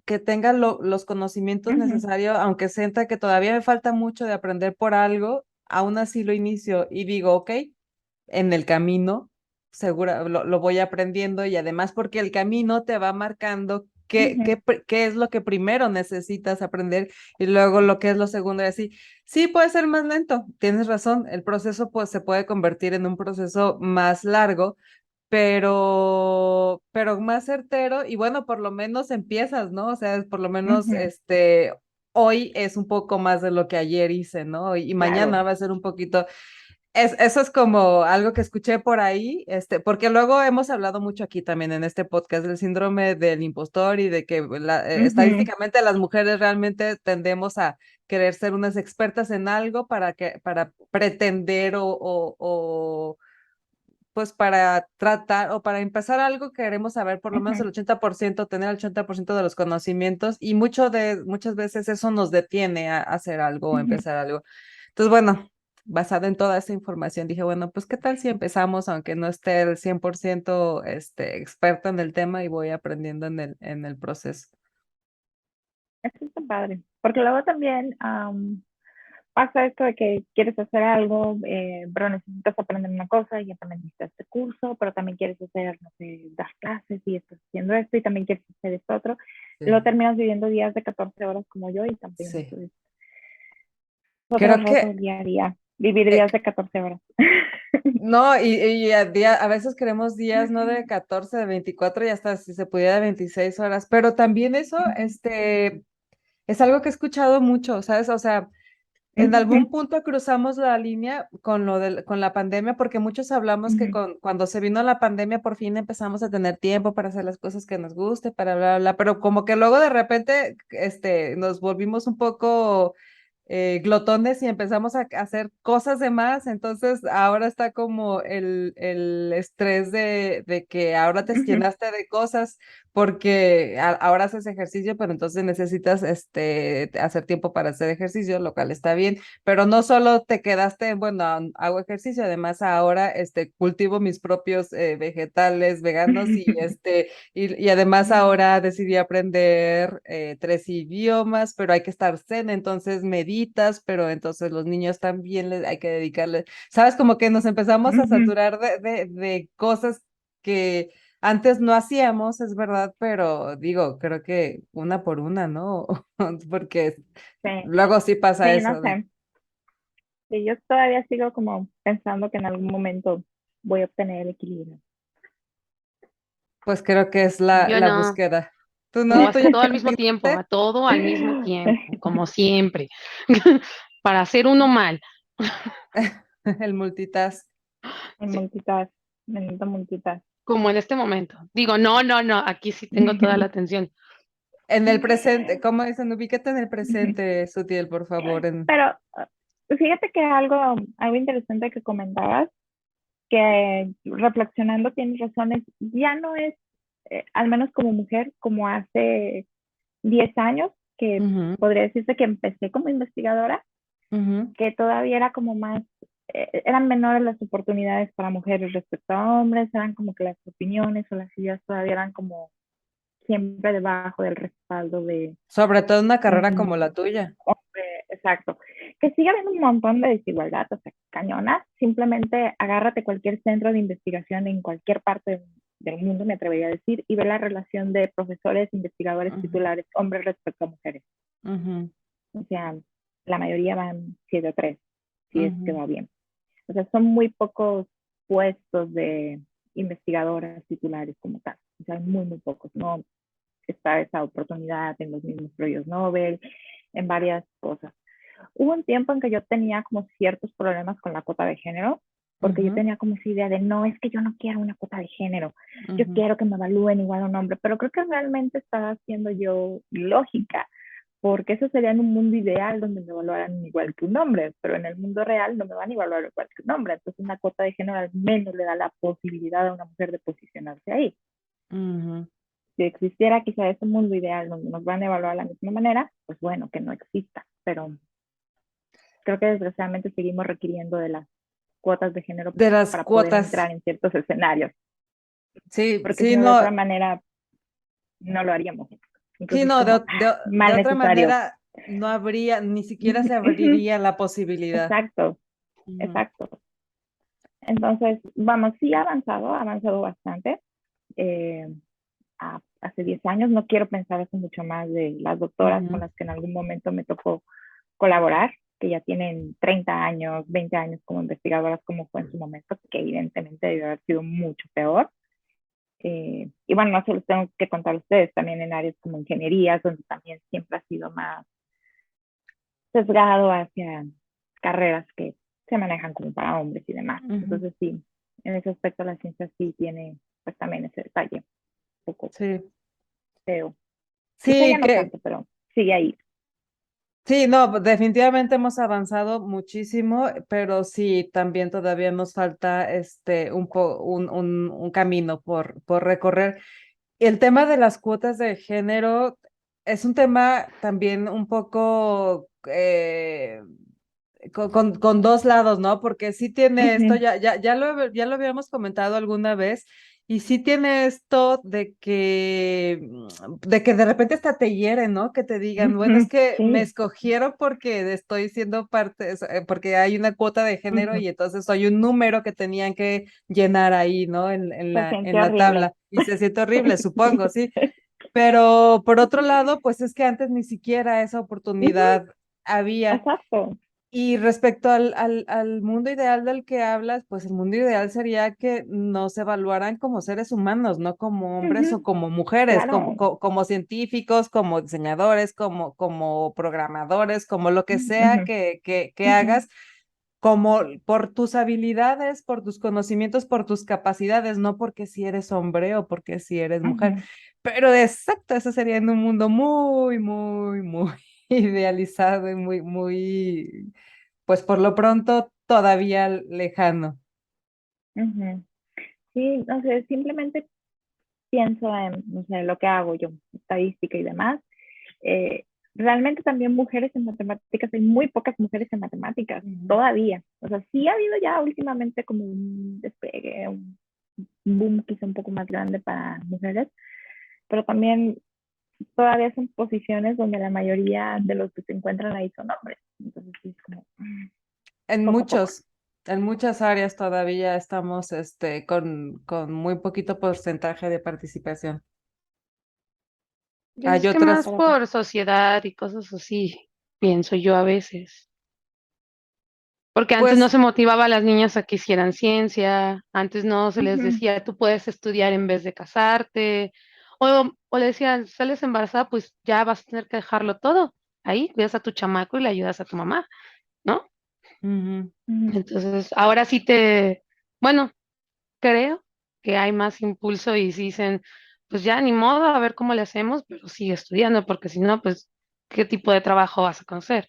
que tenga los conocimientos necesarios, aunque sienta que todavía me falta mucho de aprender por algo, aún así lo inicio y digo, ok, en el camino, segura, lo voy aprendiendo y además porque el camino te va marcando qué es lo que primero necesitas aprender y luego lo que es lo segundo y así. Sí, puede ser más lento, tienes razón, el proceso pues se puede convertir en un proceso más largo, pero más certero y bueno, por lo menos empiezas, ¿no? O sea, por lo menos hoy es un poco más de lo que ayer hice, ¿no? Y mañana Claro. va a ser un poquito. Eso es como algo que escuché por ahí, porque luego hemos hablado mucho aquí también en este podcast del síndrome del impostor y de que Ujú, estadísticamente las mujeres realmente tendemos a querer ser unas expertas en algo para pretender o pues para tratar o para empezar algo queremos saber por lo menos el ujú, 80%, tener el 80% de los conocimientos y muchas veces eso nos detiene a hacer algo o ujú. empezar algo. Entonces, bueno, basada en toda esa información, dije, bueno, pues qué tal si empezamos, aunque no esté el 100% experta en el tema y voy aprendiendo en el proceso. Eso está padre. Porque luego también pasa esto de que quieres hacer algo, pero necesitas aprender una cosa y ya también necesitas este curso, pero también quieres hacer, no sé, dar clases y estás haciendo esto y también quieres hacer esto otro. Luego Sí, terminas viviendo días de 14 horas como yo y también sí. eso es otro Creo reto que día a día, vivir eh, días de 14 horas. no, y a veces queremos días no de 14 de 24 y hasta si se pudiera de 26 horas, pero también eso, es algo que he escuchado mucho, ¿sabes? O sea, en algún punto cruzamos la línea con con la pandemia, porque muchos hablamos que cuando se vino la pandemia por fin empezamos a tener tiempo para hacer las cosas que nos guste, para bla, bla, bla, pero como que luego de repente, nos volvimos un poco glotones y empezamos a hacer cosas de más, entonces ahora está como el estrés de que ahora te llenaste de cosas porque ahora haces ejercicio, pero entonces necesitas hacer tiempo para hacer ejercicio, lo cual está bien, pero no solo te quedaste en, bueno, hago ejercicio, además ahora cultivo mis propios vegetales veganos y además ahora decidí aprender 3 idiomas, pero hay que estar zen, entonces meditas, pero entonces los niños también hay que dedicarle, ¿sabes? Como que nos empezamos a saturar de cosas que antes no hacíamos, es verdad, pero digo, creo que una por una, ¿no? Porque Sí, luego sí pasa sí, no eso de, sé. Sí, yo todavía sigo como pensando que en algún momento voy a obtener el equilibrio. pues creo que es Yo la no, búsqueda. ¿Tú yo no? ¿Tú hacer ya todo al mismo tiempo, terminaste a todo al mismo tiempo, como siempre, para hacer uno mal. el multitask? En Sí, multitask, bendito multitask. como en este momento. Digo, no, no, no, aquí sí tengo toda la atención. En el presente, ¿cómo dicen? Ubícate en el presente, Sutiel, por favor. Pero fíjate que algo interesante que comentabas, que reflexionando tienes razones, ya no es, al menos como mujer, como hace 10 años, que Ujú, podría decirse que empecé como investigadora, ujú, que todavía era como más, eran menores las oportunidades para mujeres respecto a hombres, eran como que las opiniones o las ideas todavía eran como siempre debajo del respaldo de sobre todo en una carrera como un la tuya. hombre, exacto. Que sigue habiendo un montón de desigualdad, o sea, cañonas. Simplemente agárrate cualquier centro de investigación en cualquier parte del mundo, me atrevería a decir, y ve la relación de profesores, investigadores Ujú, titulares, hombres respecto a mujeres. ujú, O sea, la mayoría van 7-3, si es que ujú. va bien. O sea, son muy pocos puestos de investigadoras titulares como tal. O sea, muy, muy pocos. No está esa oportunidad en los mismos premios Nobel, en varias cosas. Hubo un tiempo en que yo tenía como ciertos problemas con la cuota de género, porque yo Ujú, tenía como esa idea de no, es que yo no quiero una cuota de género, yo ujú, quiero que me evalúen igual a un hombre, pero creo que realmente estaba haciendo yo lógica, porque eso sería en un mundo ideal donde me evaluaran igual que un hombre, pero en el mundo real no me van a evaluar igual que un hombre, entonces una cuota de género al menos le da la posibilidad a una mujer de posicionarse ahí. ujú. Si existiera quizá ese mundo ideal donde nos van a evaluar de la misma manera, pues bueno, que no exista, pero creo que desgraciadamente seguimos requiriendo de las cuotas de género De las para poder cuotas. entrar en ciertos escenarios, Sí, porque si sí, no, de no, otra manera no lo haríamos. sí, Entonces es no, como de mal otra necesario. manera no habría, ni siquiera se abriría la posibilidad. Exacto, Ujú, exacto. Entonces, vamos, sí ha avanzado bastante. Eh, hace 10 años, no quiero pensar eso mucho más de las doctoras con ujú, las que en algún momento me tocó colaborar, que ya tienen 30 años, 20 años como investigadoras, como fue en su momento, que evidentemente debió haber sido mucho peor. Y bueno, no se los tengo que contar a ustedes, también en áreas como ingenierías, donde también siempre ha sido más sesgado hacia carreras que se manejan como para hombres y demás. Ujú. Entonces sí, en ese aspecto la ciencia sí tiene pues también ese detalle un poco Sí, feo. Quizá ya sí, no tanto, pero sigue ahí. sí, no, definitivamente hemos avanzado muchísimo, pero sí, también todavía nos falta un camino por recorrer. El tema de las cuotas de género es un tema también un poco con dos lados, ¿no? Porque sí tiene esto, Ujú, ya lo habíamos comentado alguna vez, y sí tiene esto de que de repente hasta te hieren, ¿no? Que te digan, bueno, es ujú, que me sí, escogieron porque estoy siendo parte, porque hay una cuota de género ujú. y entonces soy un número que tenían que llenar ahí, ¿no? Se En siente la horrible. tabla. Y se siente horrible, supongo, sí. Pero por otro lado, pues es que antes ni siquiera esa Ujú, oportunidad había. exacto. Y respecto al mundo ideal del que hablas, pues el mundo ideal sería que nos evaluaran como seres humanos, no como hombres o Ujú, como mujeres, claro. como científicos, como diseñadores, como programadores, como lo que sea Ujú, que ujú, hagas, como por tus habilidades, por tus conocimientos, por tus capacidades, no porque si eres hombre o porque si eres mujer. ujú. Pero exacto, eso sería en un mundo muy idealizado y pues por lo pronto todavía lejano. Ujú. Sí, no sé, simplemente pienso en, no sé, lo que hago yo, estadística y demás. Eh, realmente también mujeres en matemáticas, hay muy pocas mujeres en matemáticas, Ujú, todavía. O sea, sí ha habido ya últimamente como un despegue, un boom quizá un poco más grande para mujeres, pero también todavía son posiciones donde la mayoría de los que se encuentran ahí son hombres. Entonces sí es como En poco a poco. en muchas áreas todavía estamos con muy poquito porcentaje de participación. Pues es Hay que más otras, Pero bueno. por sociedad y cosas así, pienso yo a veces. Porque antes no pues, se motivaba a las niñas a que hicieran ciencia, antes no se les Ujú, decía, tú puedes estudiar en vez de casarte, o le decían, sales embarazada, pues ya vas a tener que dejarlo todo. Ahí cuidas a tu chamaco y le ayudas a tu mamá, ¿no? ujú, ujú, Entonces, ahora bueno, creo que hay más impulso y sí dicen, pues ya ni modo, a ver cómo le hacemos, pero sigue estudiando, porque si no, pues, ¿qué tipo de trabajo vas a conocer?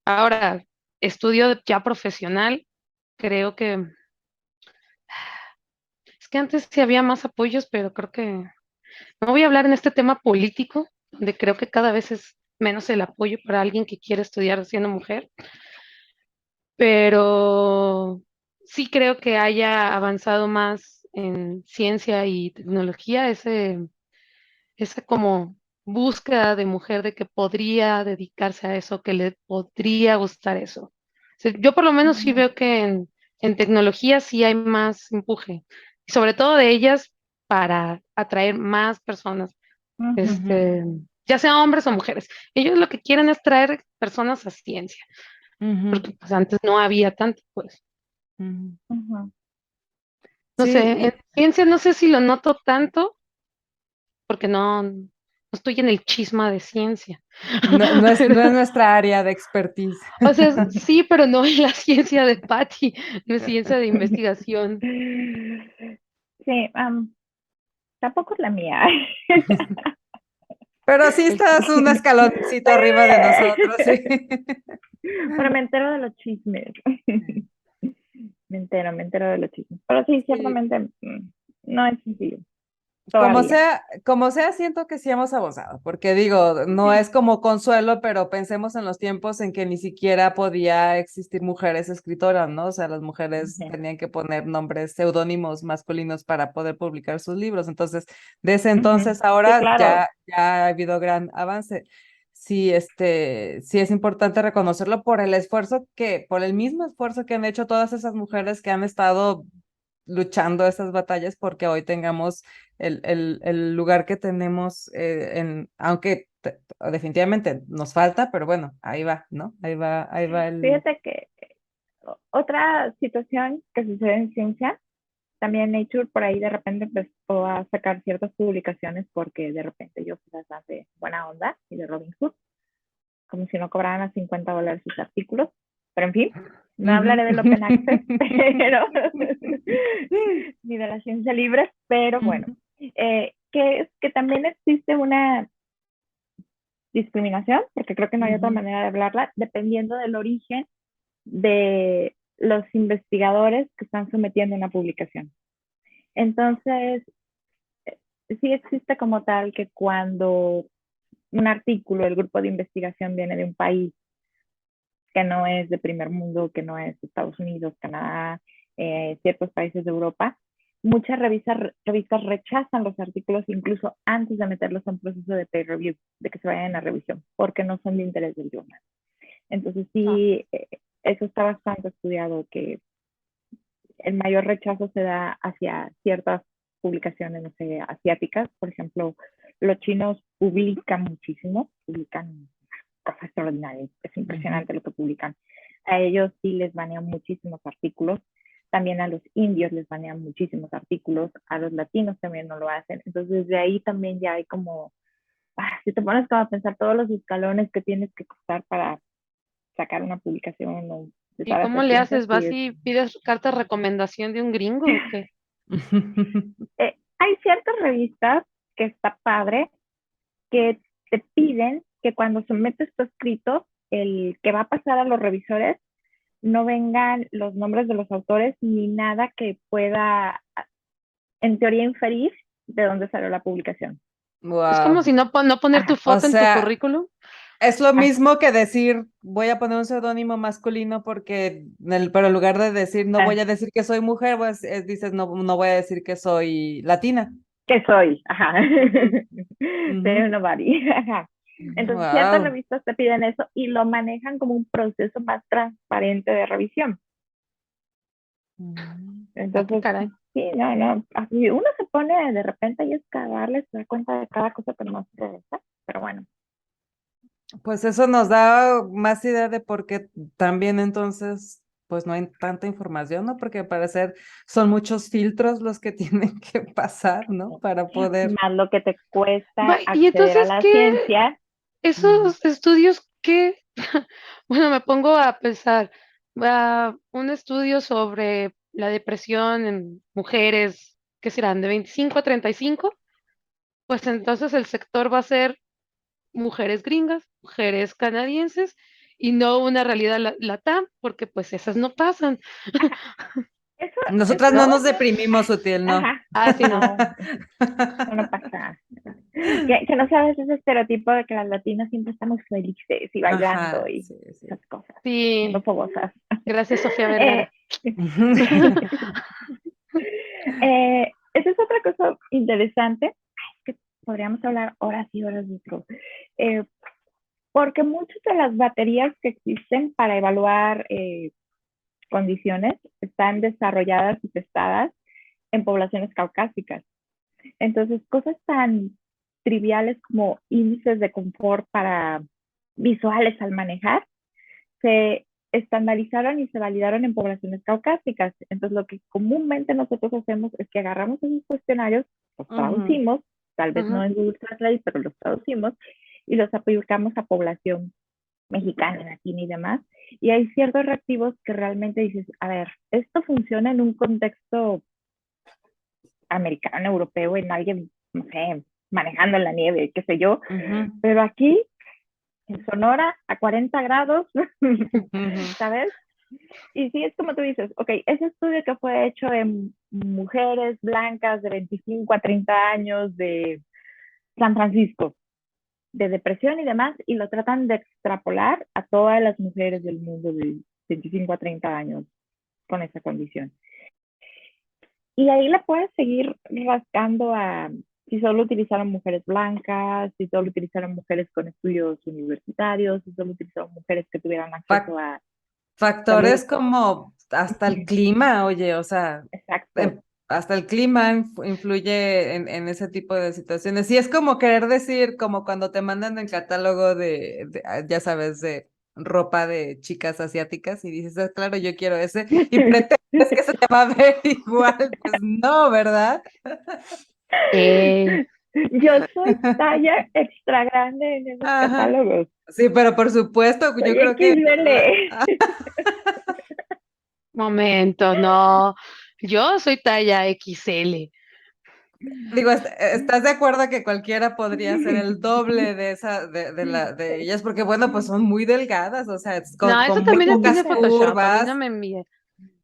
Ahora, estudio ya profesional, creo que es que antes sí había más apoyos, pero creo que no voy a hablar en este tema político, donde creo que cada vez es menos el apoyo para alguien que quiere estudiar siendo mujer, pero sí creo que haya avanzado más en ciencia y tecnología, esa como búsqueda de mujer de que podría dedicarse a eso, que le podría gustar eso. O sea, yo por lo menos sí ujú, veo que en tecnología sí hay más empuje, y sobre todo de ellas para atraer más personas, ujú, ujú, este, ya sean hombres o mujeres. Ellos lo que quieren es traer personas a ciencia, ujú, porque pues antes no había tanto, pues. ujú. ujú. No Sí, sé, en ciencia no sé si lo noto tanto, porque no estoy en el chisma de ciencia. Pero no es nuestra área de expertise. o sea, sí, pero no en la ciencia de Patty, no es ciencia de investigación. Sí, tampoco es la mía. Pero sí El estás un escaloncito arriba de nosotros, sí. Pero me entero de los chismes. Me entero de los chismes. Pero sí, Sí, ciertamente no es sencillo, todavía. como sea, siento que sí hemos avanzado, porque digo, no Sí. es como consuelo, pero pensemos en los tiempos en que ni siquiera podía existir mujeres escritoras, ¿no? O sea, las mujeres Ujú, tenían que poner nombres seudónimos masculinos para poder publicar sus libros. Entonces, de ese ujú. entonces Sí, ahora claro. ya ha habido gran avance. Sí, sí es importante reconocerlo por el mismo esfuerzo que han hecho todas esas mujeres que han estado luchando esas batallas porque hoy tengamos el lugar que tenemos, aunque definitivamente nos falta, pero bueno, ahí va, ¿no? Ahí va el... Fíjate que otra situación que sucede en ciencia, también Nature por ahí de repente empezó a sacar ciertas publicaciones porque de repente ellos se las dan de buena onda y de Robin Hood, como si no cobraran a $50 sus artículos. Pero en fin, no hablaré del Open Access, pero ni de la ciencia libre, pero bueno, que es que también existe una discriminación, porque creo que no hay otra manera de hablarla, dependiendo del origen de los investigadores que están sometiendo una publicación. Entonces, sí existe como tal que cuando un artículo, el grupo de investigación viene de un país que no es de primer mundo, que no es Estados Unidos, Canadá, ciertos países de Europa, muchas revistas rechazan los artículos incluso antes de meterlos a un proceso de peer review, de que se vayan a revisión, porque no son de interés del journal. Entonces sí, eso está bastante estudiado, que el mayor rechazo se da hacia ciertas publicaciones, no sé, asiáticas. Por ejemplo, los chinos publican muchísimo, publican cosas extraordinarias, es impresionante lo que publican. A ellos sí les banean muchísimos artículos, también a los indios les banean muchísimos artículos, a los latinos también no lo hacen. Entonces, de ahí también ya hay como, si te pones como a pensar todos los escalones que tienes que cruzar para sacar una publicación o de ¿Y todas cómo las le ciencias, haces? sí ¿Vas es. y pides carta de recomendación de un gringo o qué? Hay ciertas revistas que está padre, que te piden que cuando sometes tu escrito, el que va a pasar a los revisores, no vengan los nombres de los autores ni nada que pueda, en teoría, inferir de dónde salió la publicación. Es como Wow. si no poner tu Ajá, O foto en tu sea, currículum. es lo ajá. mismo que decir, voy a poner un seudónimo masculino porque, pero en lugar de decir, no voy a decir que soy mujer, pues dices, no, no voy a decir que soy latina. ¿Qué soy? Ajá. Ujú. Soy nobody. Ajá. Entonces, ciertas Wow. revistas te piden eso y lo manejan como un proceso más transparente de revisión. Ah, qué Entonces, caray. sí, no. Así uno se pone de repente y escarbarle, se da cuenta de cada cosa que no se está, pero bueno. Pues eso nos da más idea de por qué también entonces, pues no hay tanta información, ¿no? Porque al parecer son muchos filtros los que tienen que pasar, ¿no? Para poder. Más lo que te cuesta Y acceder a entonces, la ¿qué? ciencia. Esos estudios, ¿qué? Bueno, me pongo a pensar, un estudio sobre la depresión en mujeres, ¿qué serán? De 25 a 35, pues entonces el sector va a ser mujeres gringas, mujeres canadienses y no una realidad latam, porque pues esas no pasan. Ajá, eso Nosotras no no, nos deprimimos, Sutil, ¿no? ajá, Ah, sí, no. no, eso no pasa. Que no sabes ese estereotipo de que las latinas siempre estamos felices y bailando Ajá, y sí, sí. esas cosas, siendo Sí, fogosas. gracias, Sofía Eh, Vergara. esa es otra cosa interesante. Es que podríamos hablar horas y horas de esto. Eh, porque muchas de las baterías que existen para evaluar condiciones están desarrolladas y testadas en poblaciones caucásicas. Entonces, cosas tan triviales como índices de confort para visuales al manejar se estandarizaron y se validaron en poblaciones caucásicas. Entonces, lo que comúnmente nosotros hacemos es que agarramos esos cuestionarios, los Ujú. traducimos, tal vez no Ujú. en Google Translate, pero los traducimos y los aplicamos a población mexicana, latina y demás. Y hay ciertos reactivos que realmente dices, a ver, esto funciona en un contexto americano, europeo, en alguien, no sé, manejando en la nieve, qué sé yo, Ujú. pero aquí, en Sonora, a 40 grados, Ujú. ¿sabes? Y sí, es como tú dices, ok, ese estudio que fue hecho en mujeres blancas de 25 a 30 años de San Francisco, de depresión y demás, y lo tratan de extrapolar a todas las mujeres del mundo de 25 a 30 años con esa condición. Y ahí la puedes seguir rascando a si solo utilizaron mujeres blancas, si solo utilizaron mujeres con estudios universitarios, si solo utilizaron mujeres que tuvieran Fac- acceso a salud. Factores como hasta el clima, oye, o sea, Exacto. hasta el clima influye en ese tipo de situaciones. Y es como querer decir, como cuando te mandan el catálogo ya sabes, de ropa de chicas asiáticas y dices, "Ah, claro, yo quiero ese", y pretendes que se te va a ver igual, pues no, ¿verdad? Yo soy talla extra grande en esos Ajá. catálogos. Sí, pero por supuesto, yo Soy creo que XL. Momento, no. Yo soy talla XL. digo, ¿estás de acuerdo que cualquiera podría ser el doble de de ellas? Porque bueno, pues son muy delgadas, o sea, No, eso con muy también lo tiene pocas Photoshop. A mí no curvas. me envíe.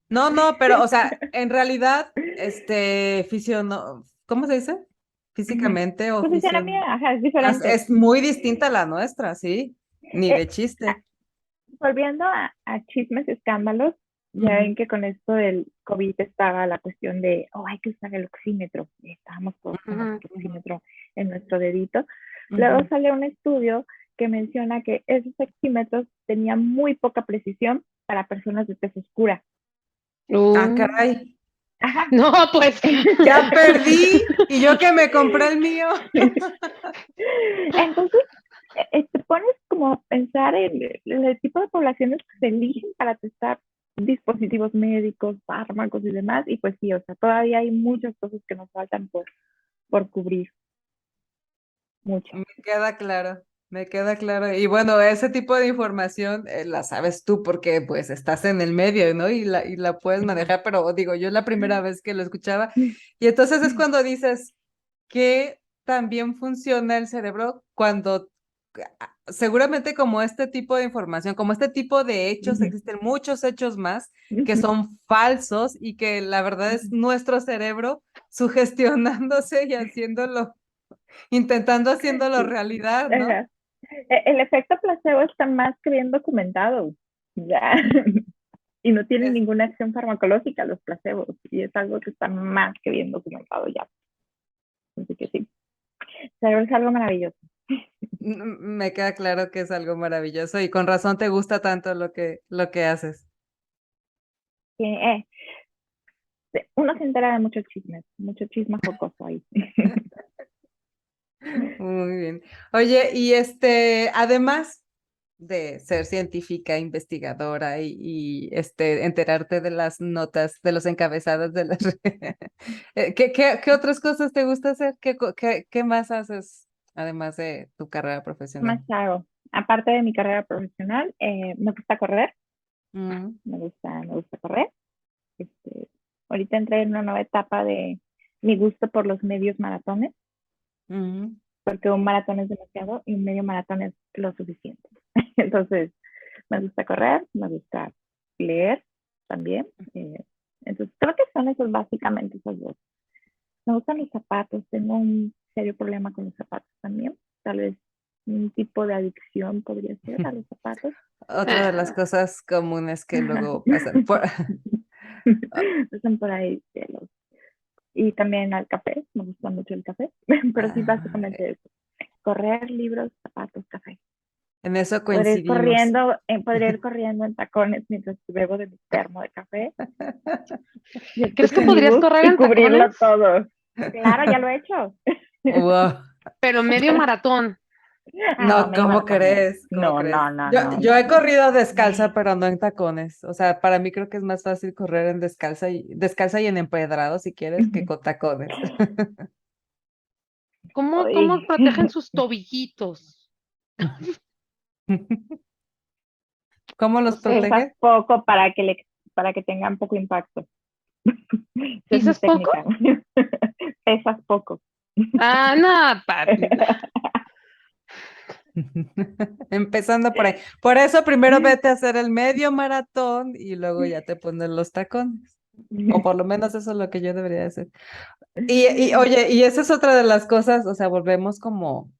No, no, pero, o sea, en realidad, ¿cómo se dice? Físicamente o Su fisionomía, ajá, es diferente. es muy distinta a la nuestra, ¿sí? Ni Eh, de chiste. volviendo a chismes, escándalos, ya Ujú, ven que con esto del COVID estaba la cuestión de, oh, hay que usar el oxímetro. Estábamos todos con Ujú. nuestro oxímetro en nuestro dedito. Luego ujú. sale un estudio que menciona que esos oxímetros tenían muy poca precisión para personas de tez oscura. Ah, Uh, caray. Ajá. no, pues. Ya perdí y yo que me compré el mío. Entonces, te pones como a pensar en el tipo de poblaciones que se eligen para testar dispositivos médicos, fármacos y demás, y pues sí, o sea, todavía hay muchas cosas que nos faltan por cubrir, muchas. Me queda claro, me queda claro. Y bueno, ese tipo de información la sabes tú porque pues estás en el medio, ¿no? Y la puedes manejar, pero digo, yo es la primera vez que lo escuchaba. Y entonces es cuando dices que también funciona el cerebro cuando seguramente como este tipo de información, como este tipo de hechos, existen muchos hechos más que son falsos y que la verdad es nuestro cerebro sugestionándose y haciéndolo intentando haciéndolo realidad, ¿no? El efecto placebo está más que bien documentado, ya, y no tienen Es- ninguna acción farmacológica los placebos, y es algo que está más que bien documentado ya. Así que sí, el cerebro es algo maravilloso. Me queda claro que es algo maravilloso y con razón te gusta tanto lo que haces. Que, uno se entera de mucho chisme jocoso ahí. Muy bien. Oye, y además de ser científica, investigadora y enterarte de las notas, de los encabezados de las ¿qué otras cosas te gusta hacer? ¿Qué más haces además de tu carrera profesional? Más hago. Aparte de mi carrera profesional, me gusta correr, Mm, me gusta correr. Este, ahorita entré en una nueva etapa de mi gusto por los medios maratones, mm. porque un maratón es demasiado y un medio maratón es lo suficiente. Entonces, me gusta correr, me gusta leer también. Entonces, creo que son esos básicamente esos dos. Me gustan los zapatos, tengo un serio problema con los zapatos también. Tal vez un tipo de adicción podría ser a los zapatos. Otra de las Ah, cosas comunes que luego pasan por... Son por ahí cielos. Y también al café, me gusta mucho el café, pero sí, Ah, básicamente eso. Correr, libros, zapatos, café. en eso coincidimos. Podría ir corriendo en tacones mientras bebo de mi termo de café y ¿crees que escucho mi podrías bus correr y en cubrirlo tacones? todo. Claro, ya lo he hecho. Wow. Pero medio maratón. Ah, no, No, medio ¿cómo maratón no. crees? ¿Cómo No, crees? no, no, Yo, no, yo no, he no. corrido descalza, pero no en tacones. O sea, para mí creo que es más fácil correr en descalza y en empedrado, si quieres, que con tacones. ¿Cómo Uy. protegen sus tobillitos? ¿Cómo los No sé. Pesas protege? poco para que tengan poco impacto. Esa es mi ¿Pisas poco? técnica. Pesas poco. Ah, no, Empezando por ahí. Por eso primero vete a hacer el medio maratón y luego ya te pones los tacones. O por lo menos eso es lo que yo debería hacer. Oye, y esa es otra de las cosas, o sea, volvemos como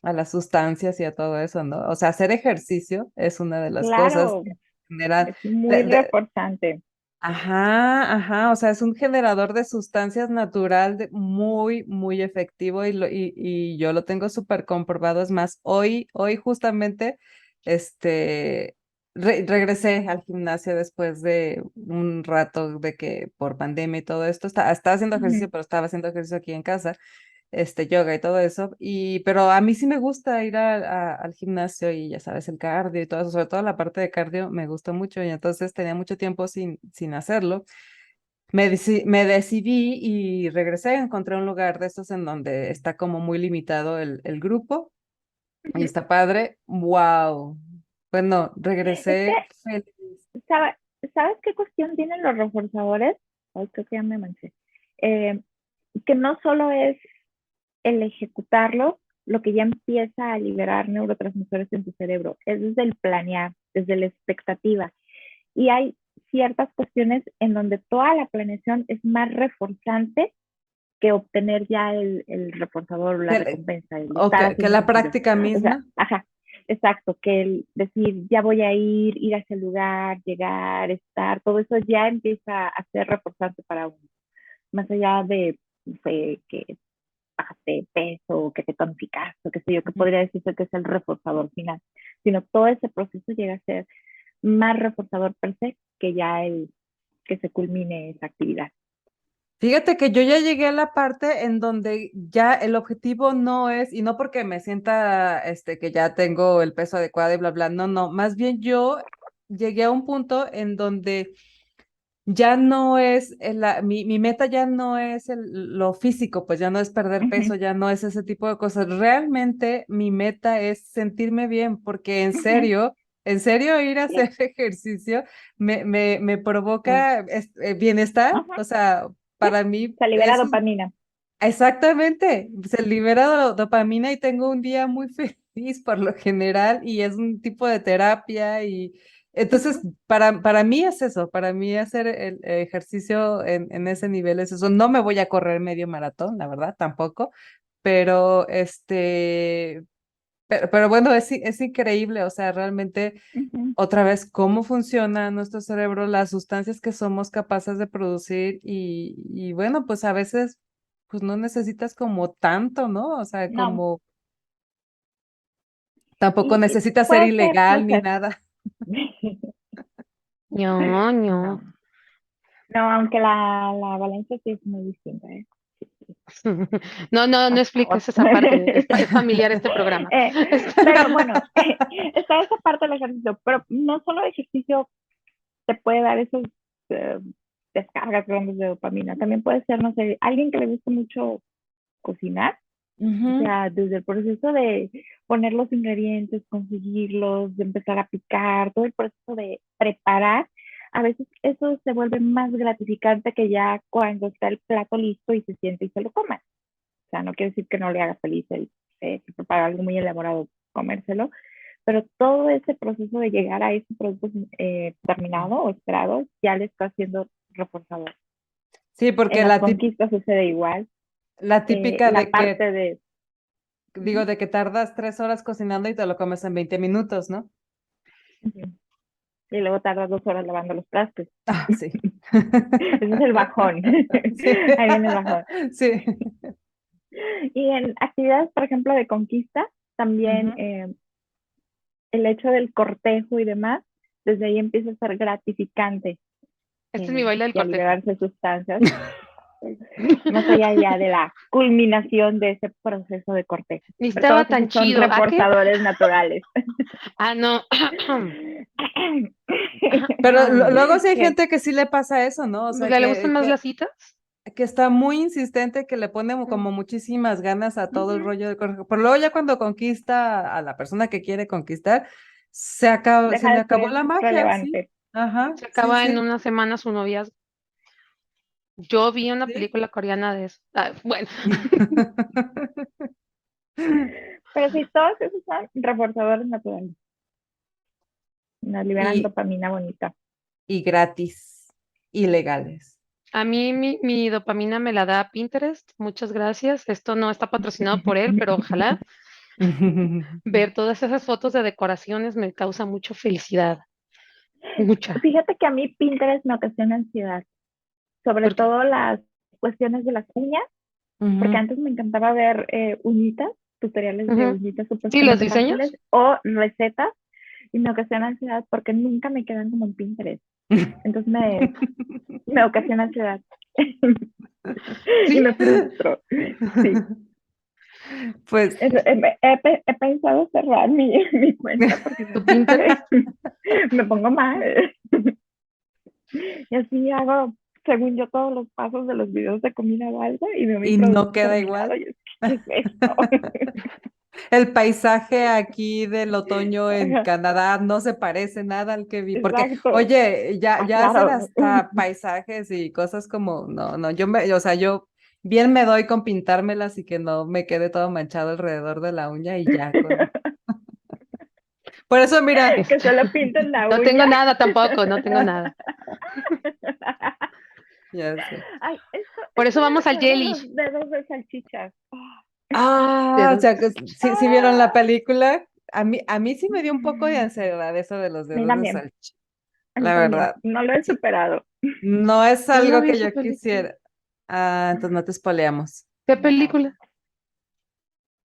a las sustancias y a todo eso, ¿no? O sea, hacer ejercicio es una de las cosas Claro, que generan, es muy de, de- reforzante. ajá, o sea, es un generador de sustancias natural muy, muy efectivo y yo lo tengo súper comprobado. Es más, hoy justamente, este, regresé al gimnasio después de un rato de que por pandemia y todo esto, estaba haciendo ejercicio, Ujú. pero estaba haciendo ejercicio aquí en casa, yoga y todo eso, pero a mí sí me gusta ir al gimnasio y ya sabes, el cardio y todo eso, sobre todo la parte de cardio me gusta mucho y entonces tenía mucho tiempo sin hacerlo me decidí y regresé, encontré un lugar de estos en donde está como muy limitado el grupo y Ujú. está padre. ¡Wow! Bueno, Es regresé que, feliz. ¿sabe- ¿sabes qué cuestión tienen los reforzadores? Ay, creo que ya me manché. Eh, que no solo es el ejecutarlo lo que ya empieza a liberar neurotransmisores en tu cerebro, es desde el planear, desde la expectativa. Y hay ciertas cuestiones en donde toda la planeación es más reforzante que obtener ya el reforzador, la Que, recompensa, el o estar que haciendo la ejercicio. práctica O sea, misma. ajá, exacto, que el decir, ya voy a ir hacia el lugar, llegar, estar, todo eso ya empieza a ser reforzante para uno. Más allá de, no sé, que bajaste de peso, que te tonificaste, qué sé yo, que Ujú. podría decirse que es el reforzador final, sino todo ese proceso llega a ser más reforzador per se que ya el que se culmine esa actividad. Fíjate que yo ya llegué a la parte en donde ya el objetivo no es, y no porque me sienta que ya tengo el peso adecuado y bla, bla, no, no, más bien yo llegué a un punto en donde ya no es, mi meta ya no es lo físico, pues ya no es perder peso, Ujú, ya no es ese tipo de cosas. Realmente mi meta es sentirme bien, porque ujú, en serio ir a sí, hacer ejercicio me Mm. provoca bienestar, ajá, o sea, sí, para mí se libera eso dopamina. exactamente, se libera dopamina y tengo un día muy feliz por lo general y es un tipo de terapia y entonces Ujú, para mí es eso, para mí hacer el ejercicio en ese nivel es eso. No me voy a correr medio maratón, la verdad, tampoco, pero pero bueno, es increíble, o sea, realmente ujú. otra vez cómo funciona nuestro cerebro, las sustancias que somos capaces de producir y bueno, pues a veces pues no necesitas como tanto, ¿no? O sea, No, como tampoco y necesitas ser puede ser, puede ilegal ni ser. nada. No, no. No, no, aunque la balanza sí es muy distinta, ¿eh? No, no, no Por favor. expliques esa parte. Es familiar este programa. Eh, pero bueno, está esa parte del ejercicio, pero no solo el ejercicio te puede dar esos eh, descargas grandes de dopamina, también puede ser, no sé, alguien que le guste mucho cocinar, o Ujú. sea, desde el proceso de poner los ingredientes, conseguirlos, de empezar a picar, todo el proceso de preparar, a veces eso se vuelve más gratificante que ya cuando está el plato listo y se siente y se lo coma. O sea, no quiere decir que no le haga feliz el preparar algo muy elaborado, comérselo, pero todo ese proceso de llegar a ese producto terminado o esperado ya le está haciendo reforzador. Sí, En porque las conquistas sucede igual. la típica La de que, parte de... digo, Uh-huh, de que tardas 3 horas cocinando y te lo comes en 20 minutos, ¿no? uh-huh. Y luego tardas 2 horas lavando los trastes. Ah, sí. Ese es el bajón. Sí, Ahí viene el bajón. sí. Y en actividades, por ejemplo, de conquista, también Ujú. el hecho del cortejo y demás, desde ahí empieza a ser gratificante Este es mi baile del y a cortejo. liberarse sustancias, más allá ya de la culminación de ese proceso de cortejo. Ni Pero estaba todos tan esos son chido. ¿A qué? reforzadores naturales. Ah, no. Pero luego sí hay Que, gente que sí le pasa eso, ¿no? O sea, ¿Le gustan más las citas? que está muy insistente, que le pone como muchísimas ganas a todo el uh-huh, rollo de cortejo. Pero luego ya cuando conquista a la persona que quiere conquistar, se deja le de acabó ser la magia, sí. relevante. Ajá, Se sí, acaba en sí. una semana su noviazgo. Yo vi una Sí. película coreana de eso. Ah, bueno, Pero sí, todos esos son reforzadores naturales. Nos liberan Y, dopamina bonita. y gratis, ilegales. a mí mi dopamina me la da Pinterest. Muchas gracias. Esto no está patrocinado por él, pero ojalá ver todas esas fotos de decoraciones me causa mucha felicidad. Mucha. Fíjate que a mí Pinterest me ocasiona ansiedad, sobre Porque todo las cuestiones de las uñas, porque Ujú. antes me encantaba ver uñitas, tutoriales de ujú. uñitas Sí, los supuestamente fáciles diseños. o recetas y me ocasiona ansiedad porque nunca me quedan como en Pinterest. Entonces me ocasiona ansiedad y Sí, me frustro. Sí. Pues He pensado cerrar mi cuenta porque tu siento que Pinterest. me pongo mal. Y así hago según yo, todos los pasos de los videos de comida o algo y veo mi Y no producto queda terminado igual. y es, ¿qué es esto? El paisaje aquí del otoño en Ajá, Canadá no se parece nada al que vi, porque, exacto. oye, Ah, ya hacer claro. hasta paisajes y cosas como, no, o sea, yo bien me doy con pintármelas y que no me quede todo manchado alrededor de la uña y ya con. Por eso, mira, Que solo pinten la No uña. tengo nada tampoco, no tengo nada. ya sé. Ay, Por esto eso me vamos al recuerda a jelly. los dedos de salchichas. Ah, o Dedos. sea, que sí vieron la película. A mí sí me dio un poco de ansiedad eso de los A mí dedos de también, salchicha, a mí la también. verdad. No lo he Sí, superado. no es Yo no algo vi que esa yo película. quisiera. Ah, entonces no te espoleamos. ¿Qué película?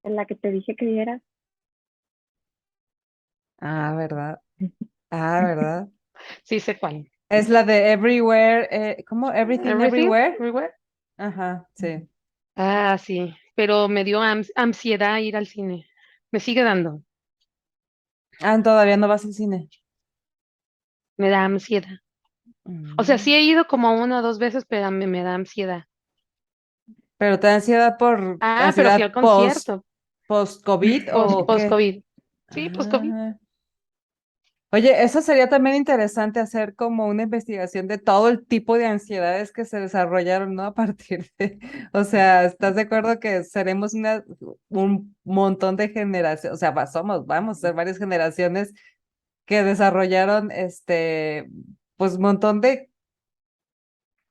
En la que te dije que vieras. Ah, ¿verdad? Ah, ¿verdad? Sí, sé cuál. Es la de Everywhere, ¿cómo? Everything Everything, Everywhere. Everywhere. Ajá, sí. Ah, sí, pero me dio ansiedad ir al cine. Me sigue dando, Ah, todavía no vas al cine. me da ansiedad. O sea, Mm. sí he ido como una o dos veces, pero me da ansiedad. ¿Pero te da ansiedad por Ah, pero fui ansiedad al concierto, post-COVID o qué? post-COVID. Sí, post-COVID. Ah. Oye, eso sería también interesante hacer como una investigación de todo el tipo de ansiedades que se desarrollaron, ¿no? A partir de, o sea, ¿estás de acuerdo que seremos un montón de generaciones, o sea, vamos a ser varias generaciones que desarrollaron pues un montón de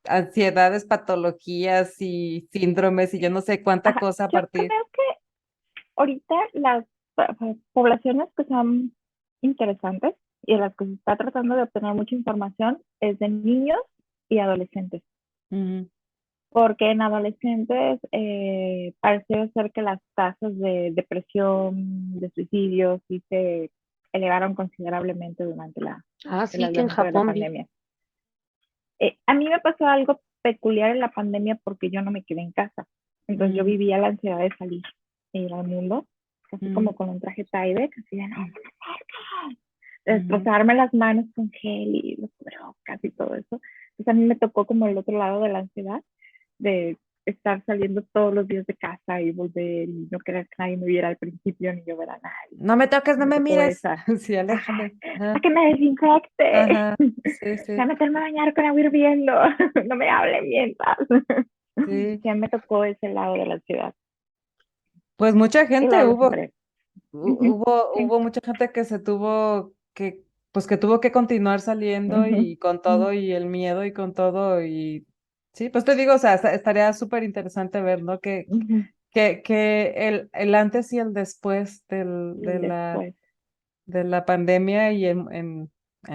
ansiedades, patologías y síndromes y yo no sé cuánta Ajá, cosa a yo partir. creo que ahorita las poblaciones que son interesantes y de las que se está tratando de obtener mucha información es de niños y adolescentes. Ujú, Porque en adolescentes pareció ser que las tasas de depresión, de suicidio, sí se elevaron considerablemente durante Ah, el sí, que en aislamiento de la Japón vi. pandemia. A mí me pasó algo peculiar en la pandemia porque yo no me quedé en casa. Entonces yo ujú, vivía la ansiedad de salir e ir al mundo, así ujú, como con un traje Tyvek, así de no, ujú. destrozarme las manos con gel y los cubrebocas y todo eso. Entonces a mí me tocó como el otro lado de la ansiedad, de estar saliendo todos los días de casa y volver y no querer que nadie me viera al principio ni yo ver a nadie. No me toques, no Me me tocó mires. esa. Sí, Ajá, aléjate. para Ajá, que me desinfecte. ajá, sí, Ya sí, meterme a bañar con agua hirviendo. No me hable mientras. sí. Ya me tocó ese lado de la ciudad. Pues mucha Y gente luego lo hubo, superé. hu- Ujú, hubo, sí. hubo mucha gente que pues que tuvo que continuar saliendo Ujú, y con todo y el miedo y con todo y sí, pues te digo, o sea, estaría súper interesante ver, ¿no? ujú. Que el antes y el después Y después. de la pandemia y en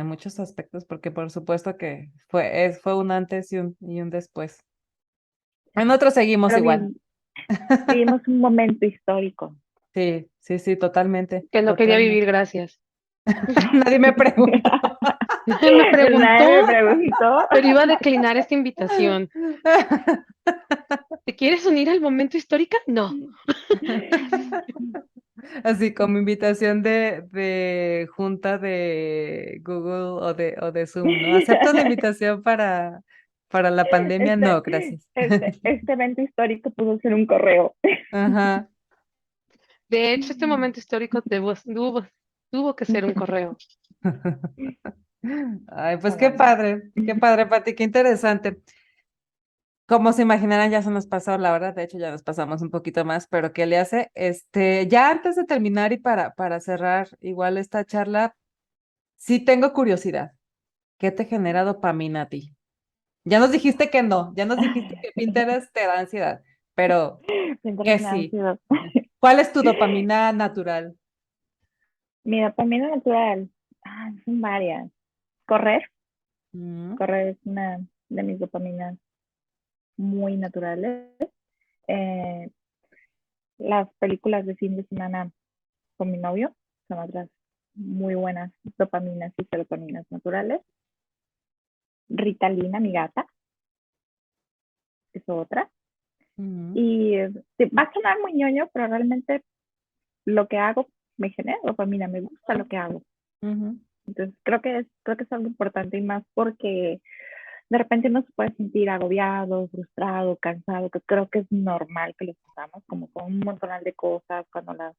muchos aspectos, porque por supuesto que fue un antes y un después. En otros seguimos Pero igual. vivimos un momento histórico. Sí, sí, sí, totalmente, Que no quería totalmente. vivir, gracias. Nadie me preguntó. Me preguntó, Nadie me preguntó. pero iba a declinar esta invitación. ¿Te quieres unir al momento histórico? No. Así como invitación de junta de Google o de Zoom, ¿no? ¿Acepto la invitación para la pandemia? Este, No, gracias. este evento histórico pudo ser un correo. Ajá. De hecho, este momento histórico tuvo que ser un correo. Ay, pues Caramba. qué padre, Pati, qué interesante. Como se imaginarán, ya se nos pasó la hora, de hecho ya nos pasamos un poquito más, pero ¿qué le hace? Ya antes de terminar y para cerrar igual esta charla, sí tengo curiosidad. ¿Qué te genera dopamina a ti? Ya nos dijiste que no, ya nos dijiste que Pinterest te da ansiedad, pero Mientras que me han sí. sido. ¿Cuál es tu dopamina natural? Mi dopamina natural. Son varias. Correr. Mm, Correr es una de mis dopaminas muy naturales. Eh, las películas de fin de semana con mi novio son otras muy buenas dopaminas y serotoninas naturales. Ritalina, mi gata, es otra. mm, Y va a sonar muy ñoño, pero realmente lo que hago me genera dopamina, me gusta lo que hago. ujú, Entonces creo que es algo importante y más porque de repente uno se puede sentir agobiado, frustrado, cansado, que creo que es normal que lo sintamos, como con un montón de cosas, cuando los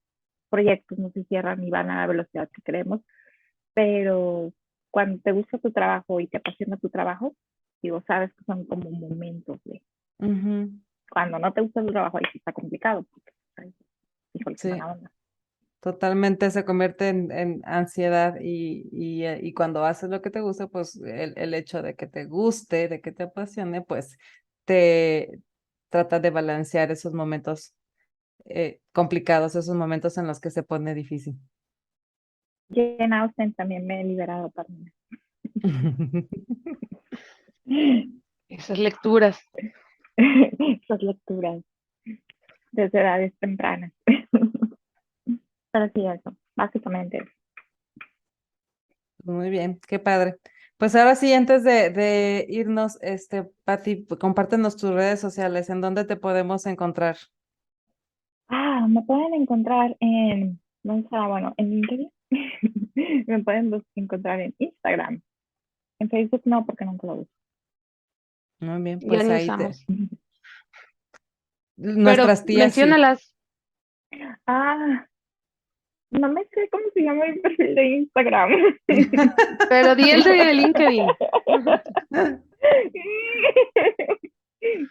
proyectos no se cierran y van a la velocidad que queremos, pero cuando te gusta tu trabajo y te apasiona tu trabajo, digo, sabes que son como momentos de, Ujú. cuando no te gusta tu trabajo, ahí sí está complicado, porque, ay, híjole, qué Sí, mala onda. totalmente se convierte en ansiedad y cuando haces lo que te gusta, pues el hecho de que te guste, de que te apasione, pues te trata de balancear esos momentos complicados, esos momentos en los que se pone difícil. Jane Austen también me he liberado para mí. Esas lecturas. Esas lecturas desde edades tempranas. Pero sí, eso, básicamente. Muy bien, qué padre. Pues ahora sí, antes de irnos, Pati, compártenos tus redes sociales, ¿en dónde te podemos encontrar? Me pueden encontrar en, ¿dónde será? Bueno, en LinkedIn. Me pueden encontrar en Instagram. En Facebook no, porque nunca lo uso. Muy bien, Ya pues ni ahí te, usamos. Pero nuestras tías sí. menciónalas. Ah, no me sé cómo se llama el perfil de Instagram. Pero di el de LinkedIn.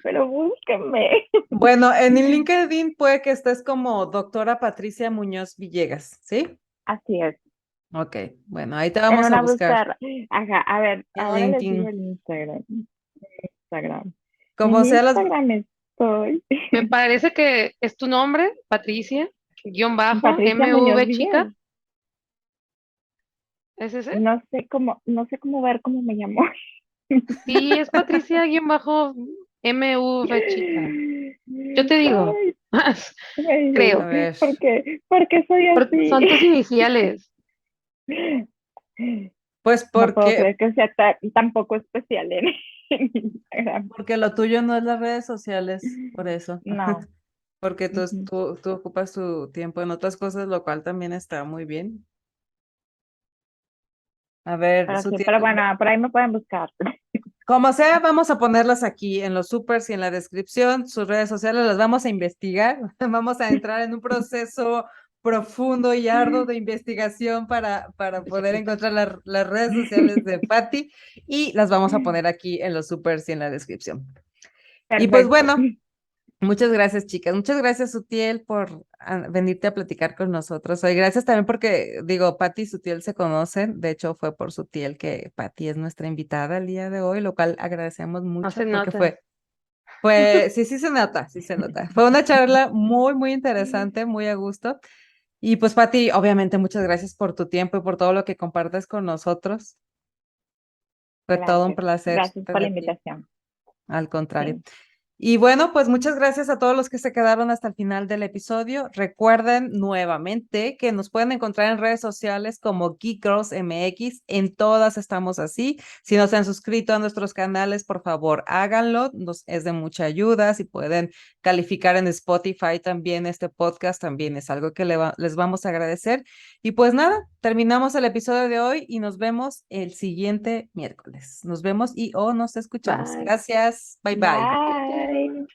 Pero búsquenme. Bueno, en el LinkedIn puede que estés como doctora Patricia Muñoz Villegas, ¿sí? Así es. Ok, bueno, ahí te En vamos a una buscar búsqueda. Ajá, a ver, en ahora les digo LinkedIn. el Instagram. Instagram. Como En sea las... Instagram estoy Me parece que es tu nombre, Patricia, guión bajo, Patricia Muñoz MV chica. Villegas. ¿Es ese? No sé cómo ver cómo me llamo. Sí, es Patricia, guión bajo, MV chica. Yo te digo. Ay, A Creo. ver, ¿por qué soy así? Son tus iniciales. pues No puedo porque, creer que sea tan poco especial en Instagram. porque lo tuyo no es las redes sociales, por eso. No. Porque tú, Ujú. tú ocupas tu tiempo en otras cosas, lo cual también está muy bien. A ver, Pero su sí, pero tiempo. bueno, por ahí me pueden buscar. Como sea, vamos a ponerlas aquí en los supers y en la descripción. Sus redes sociales las vamos a investigar. Vamos a entrar en un proceso profundo y arduo de investigación para poder encontrar las redes sociales de Patty y las vamos a poner aquí en los supers y en la descripción. Y pues Perfecto. bueno, muchas gracias, chicas. Muchas gracias, Sutiel, por venirte a platicar con nosotros hoy. Gracias también porque, digo, Pati y Sutiel se conocen. De hecho, fue por Sutiel que Pati es nuestra invitada el día de hoy, lo cual agradecemos No se mucho porque nota. sí, sí se nota, sí se nota. Fue una charla muy, muy interesante, muy a gusto. Y pues, Pati, obviamente, muchas gracias por tu tiempo y por todo lo que compartes con nosotros. Fue todo un Gracias. placer Gracias por la tenerte. invitación. Al contrario. Sí. Y bueno, pues muchas gracias a todos los que se quedaron hasta el final del episodio. Recuerden nuevamente que nos pueden encontrar en redes sociales como Geek Girls MX. En todas estamos así. Si no se han suscrito a nuestros canales, por favor, háganlo. Es de mucha ayuda. Si pueden calificar en Spotify también este podcast, también es algo que les vamos a agradecer. Y pues nada, terminamos el episodio de hoy y nos vemos el siguiente miércoles. Nos vemos y o nos escuchamos. Bye. Gracias. Bye bye. Bye.